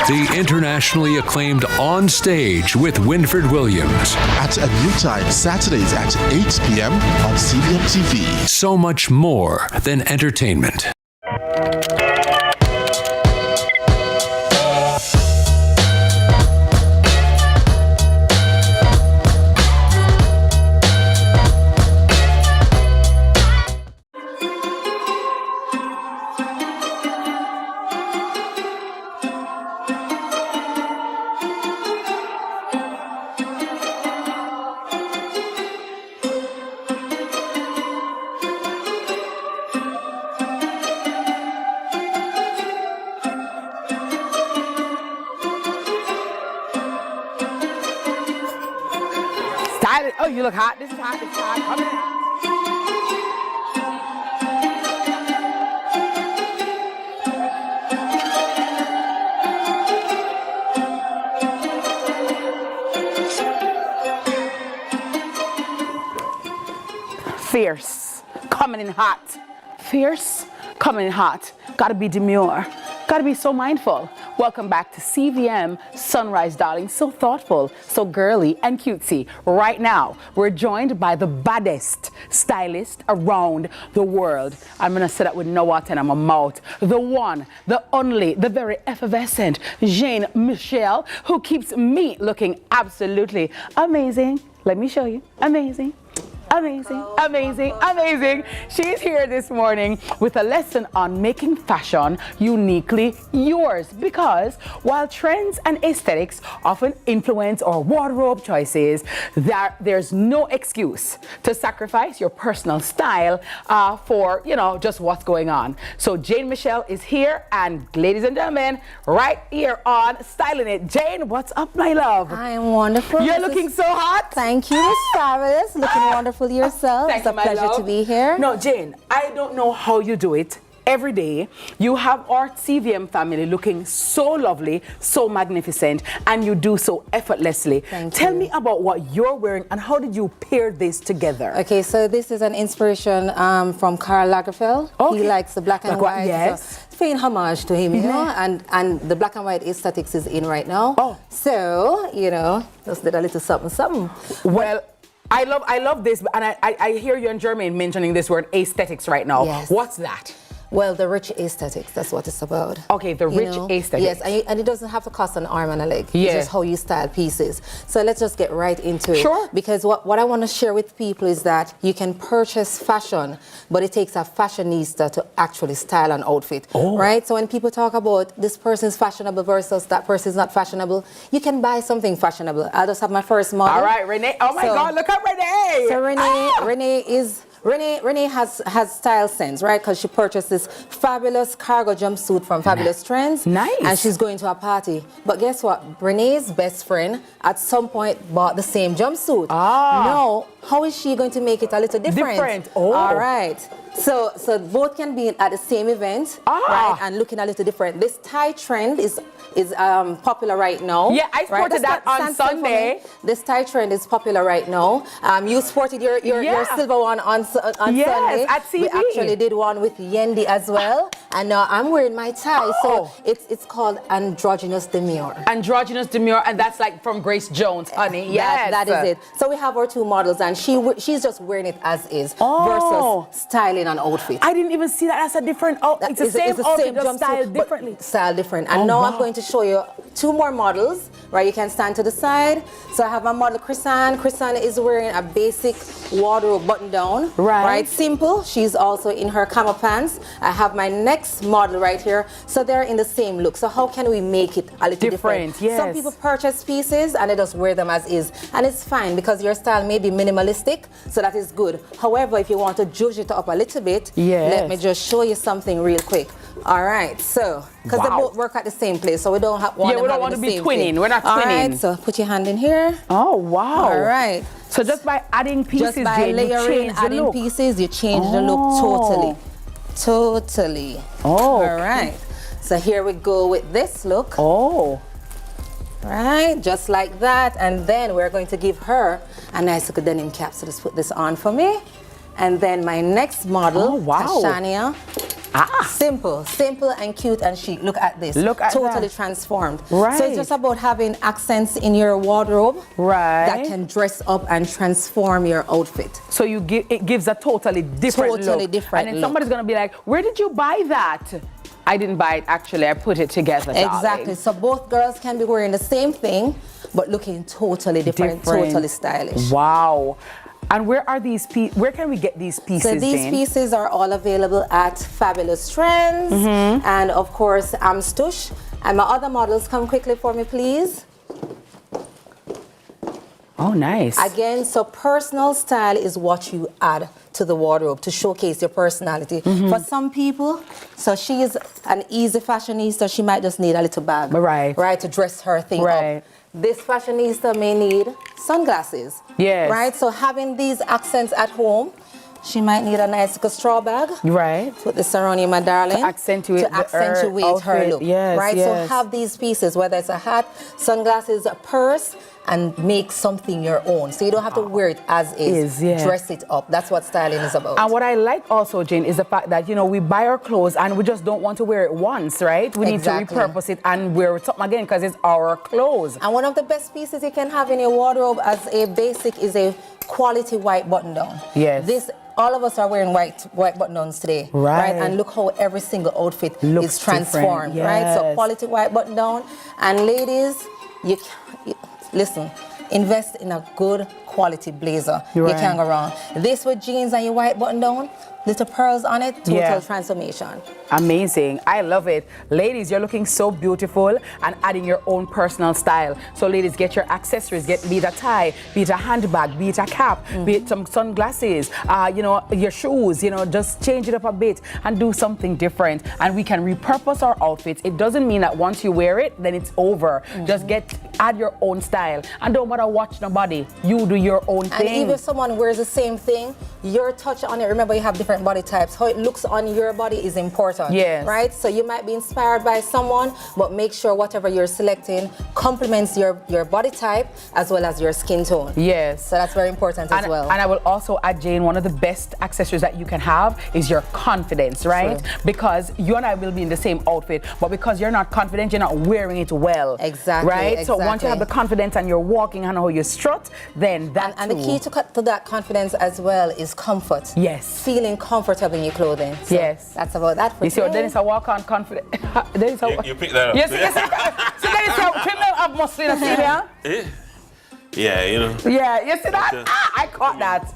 The internationally acclaimed On Stage with Winfred Williams. At a new time, Saturdays at 8 p.m. on CVMTV. So much more than entertainment. Oh, you look hot. This is hot. This is hot. Come in. Fierce. Coming in hot. Fierce. Coming in hot. Gotta be demure. Gotta be so mindful. Welcome back to CVM Sunrise, darling. So thoughtful, so girly and cutesy. Right now, we're joined by the baddest stylist around the world. I'm gonna say that with no water in my mouth. The one, the only, the very effervescent Jane Michelle, who keeps me looking absolutely amazing. Let me show you. Amazing. Amazing, amazing, amazing. She's here this morning with a lesson on making fashion uniquely yours, because while trends and aesthetics often influence our wardrobe choices, there's no excuse to sacrifice your personal style for, you know, just what's going on. So Jane Michelle is here, and ladies and gentlemen, right here on Styling It. Jane, what's up, my love? I am wonderful. You're looking so hot. Thank you, Miss Fabulous. Looking wonderful yourself. It's a pleasure to be here. No, Jane, I don't know how you do it. Every day, you have our CVM family looking so lovely, so magnificent, and you do so effortlessly. Tell me about what you're wearing and how did you pair this together? Okay, so this is an inspiration from Karl Lagerfeld. Okay. He likes the black and white. Yes. So paying homage to him, you know, and the black and white aesthetics is in right now. Oh. So, you know, just did a little something, something. Well, I love this, and I hear you and Jermaine mentioning this word aesthetics right now. Yes. What's that? Well, the rich aesthetics, that's what it's about. Okay, the rich aesthetics. Yes, and it doesn't have to cost an arm and a leg. Yeah. It's just how you style pieces. So let's just get right into it. Sure. Because what I want to share with people is that you can purchase fashion, but it takes a fashionista to actually style an outfit. Oh. Right? So when people talk about this person's fashionable versus that person's not fashionable, you can buy something fashionable. I'll just have my first model. All right, Renee. Oh my God, look at Renee. So Renee has style sense, right? Because she purchased this fabulous cargo jumpsuit from Fabulous Trends. Nice. And she's going to a party. But guess what? Renee's best friend at some point bought the same jumpsuit. No, how is she going to make it a little different? Oh. All right. So both can be at the same event, right? And looking a little different. This tie trend is popular right now. Yeah, I sported that on Sunday. This tie trend is popular right now. You sported your silver one on Sunday. At CV. We actually did one with Yendi as well. And now I'm wearing my tie. So it's called androgynous demure. Androgynous demure, and that's like from Grace Jones, honey. Yes. That is it. So we have our two models, and she's just wearing it as is versus styling an outfit. I didn't even see that as a different outfit. It's the same outfit, just styled differently. Styled different. And now I'm going to show you two more models, right? You can stand to the side. So I have my model, Chrisanne. Chrisanne is wearing a basic wardrobe button down. Right? Simple. She's also in her camo pants. I have my next model right here. So they're in the same look. So how can we make it a little different? Yes. Some people purchase pieces and they just wear them as is. And it's fine because your style may be minimalistic, so that is good. However, if you want to judge it up a little bit, let me just show you something real quick. All right, so, because they both work at the same place, so we don't want we don't want to be twinning. We're not twinning. All right, so put your hand in here. Oh, wow. All right. So just by adding pieces, just by layering, adding pieces, you change the look totally. Oh. All right. So here we go with this look. Oh. Right, just like that. And then we're going to give her a nice little denim cap. So just put this on for me. And then my next model, Tashania. Simple and cute and chic. Look at this. Look at totally that. Transformed. Right. So it's just about having accents in your wardrobe that can dress up and transform your outfit. So it gives a totally different look. Different and then somebody's gonna be like, where did you buy that? I didn't buy it, actually. I put it together. Exactly. Darling. So both girls can be wearing the same thing, but looking totally different. Totally stylish. Wow. And where are these where can we get these pieces? So these pieces are all available at Fabulous Trends and of course Amstush. And my other models, come quickly for me, please. Oh, nice. Again, so personal style is what you add to the wardrobe to showcase your personality. For some people, so she is an easy fashionista, she might just need a little bag. Right, to dress her thing up. This fashionista may need sunglasses. Yes. Right, so having these accents at home, she might need a nice little straw bag. Right. Put this around you, my darling. To accentuate her look. Yes, right, yes. so have these pieces, whether it's a hat, sunglasses, a purse, and make something your own. So you don't have to wear it as is. Dress it up. That's what styling is about. And what I like also, Jane, is the fact that, you know, we buy our clothes and we just don't want to wear it once, right? We need to repurpose it and wear it something again because it's our clothes. And one of the best pieces you can have in your wardrobe as a basic is a quality white button down. Yes. All of us are wearing white button downs today, right? And look how every single outfit is transformed, right? So quality white button down. And ladies, listen, invest in a good quality blazer. You can't go wrong. This with jeans and your white button down, little pearls on it, total transformation. Amazing. I love it. Ladies, you're looking so beautiful and adding your own personal style. So ladies, get your accessories. Be it a tie, be it a handbag, be it a cap, be it some sunglasses, you know, your shoes, you know, just change it up a bit and do something different. And we can repurpose our outfits. It doesn't mean that once you wear it, then it's over. Just add your own style. And don't matter watch nobody. You do your own thing. And even if someone wears the same thing, your touch on it, remember you have different body types. How it looks on your body is important. Yes. Right? So you might be inspired by someone, but make sure whatever you're selecting complements your body type as well as your skin tone. Yes. So that's very important as well. And I will also add, Jane, one of the best accessories that you can have is your confidence, right? True. Because you and I will be in the same outfit, but because you're not confident, you're not wearing it well. Exactly. Right? So once you have the confidence and you're walking and how you strut, then that And the key to that confidence as well is comfort. Yes. Feeling comfortable in your clothing. So that's about that for you see, Dennis, I walk on confident. You pick that up. Yes, so Dennis, criminal have muscle in a female. Yeah, you know. Yeah, you see that? I caught that.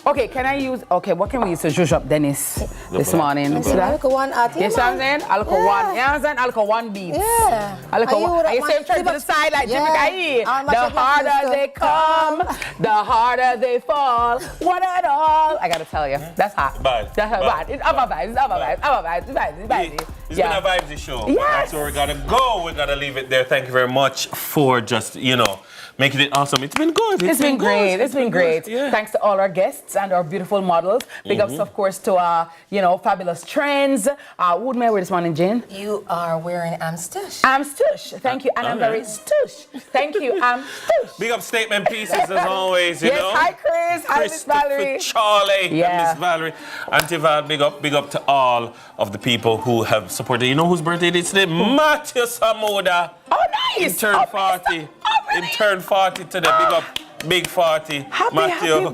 Okay, can I use, what can we use to zhuzh up Dennis this morning? See that? I look at one at you see what I'm saying? I look at one, you know what I'm saying? I look at one beat. Yeah. I look at one. You see him turn to the side like Jimmy. The harder they come, the harder they fall. One and all. I gotta tell you, that's hot. That's hot. It's up my vibes, it's up my vibes, up my vibes, it's vibes. It's been a vibes show. Yes. That's where we gotta go. We gotta leave it there. Thank you very much for just, you know, making it awesome. It's been good. It's been great. It's been great. Yeah. Thanks to all our guests and our beautiful models. Big ups, of course, to you know, fabulous trends. What may I wear this morning, Jane? You are wearing Stush. Stush. Thank you, and I'm very stush. Thank you, stush. Big up statement pieces as always. You know. Hi, Chris. Hi, Miss Valerie. Charlie. And Miss Valerie. Auntie Val, big up to all of the people who have supported. You know whose birthday it is today? Matthew Samoda. Oh, nice. He turned 40. He turned 40 today. Big up. Big 40. Happy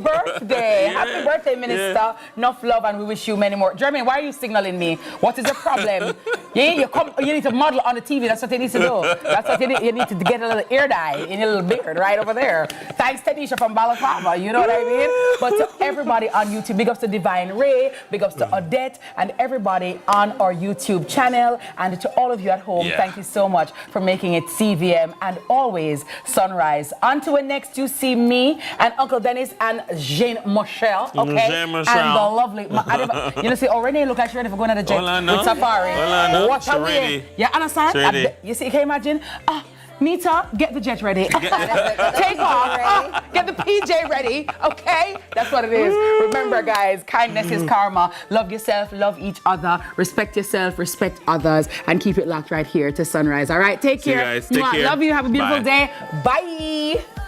birthday. Happy birthday, Minister. Enough love and we wish you many more. Jeremy, why are you signaling me? What is the problem? you need to model on the TV. That's what you need to do. That's what you need to get a little ear dye in your little beard right over there. Thanks, Tanisha from Balaclava. You know what I mean? But to everybody on YouTube, big ups to Divine Ray, big ups to Odette, and everybody on our YouTube channel. And to all of you at home, thank you so much for making it CVM and always Sunrise. Until next, you see me and Uncle Dennis and Jean Michelle, okay? Jean Michelle. And the lovely, you know, see, already look like she's ready for going on the jet with Safari. What a way. You understand? You see, can you imagine? Nita, get the jet ready. Take off. Get the PJ ready, okay? That's what it is. Remember, guys, kindness is karma. Love yourself, love each other, respect yourself, respect others, and keep it locked right here to Sunrise. All right, take care. See you guys. Take care. Love you. Have a beautiful Bye. day. Bye.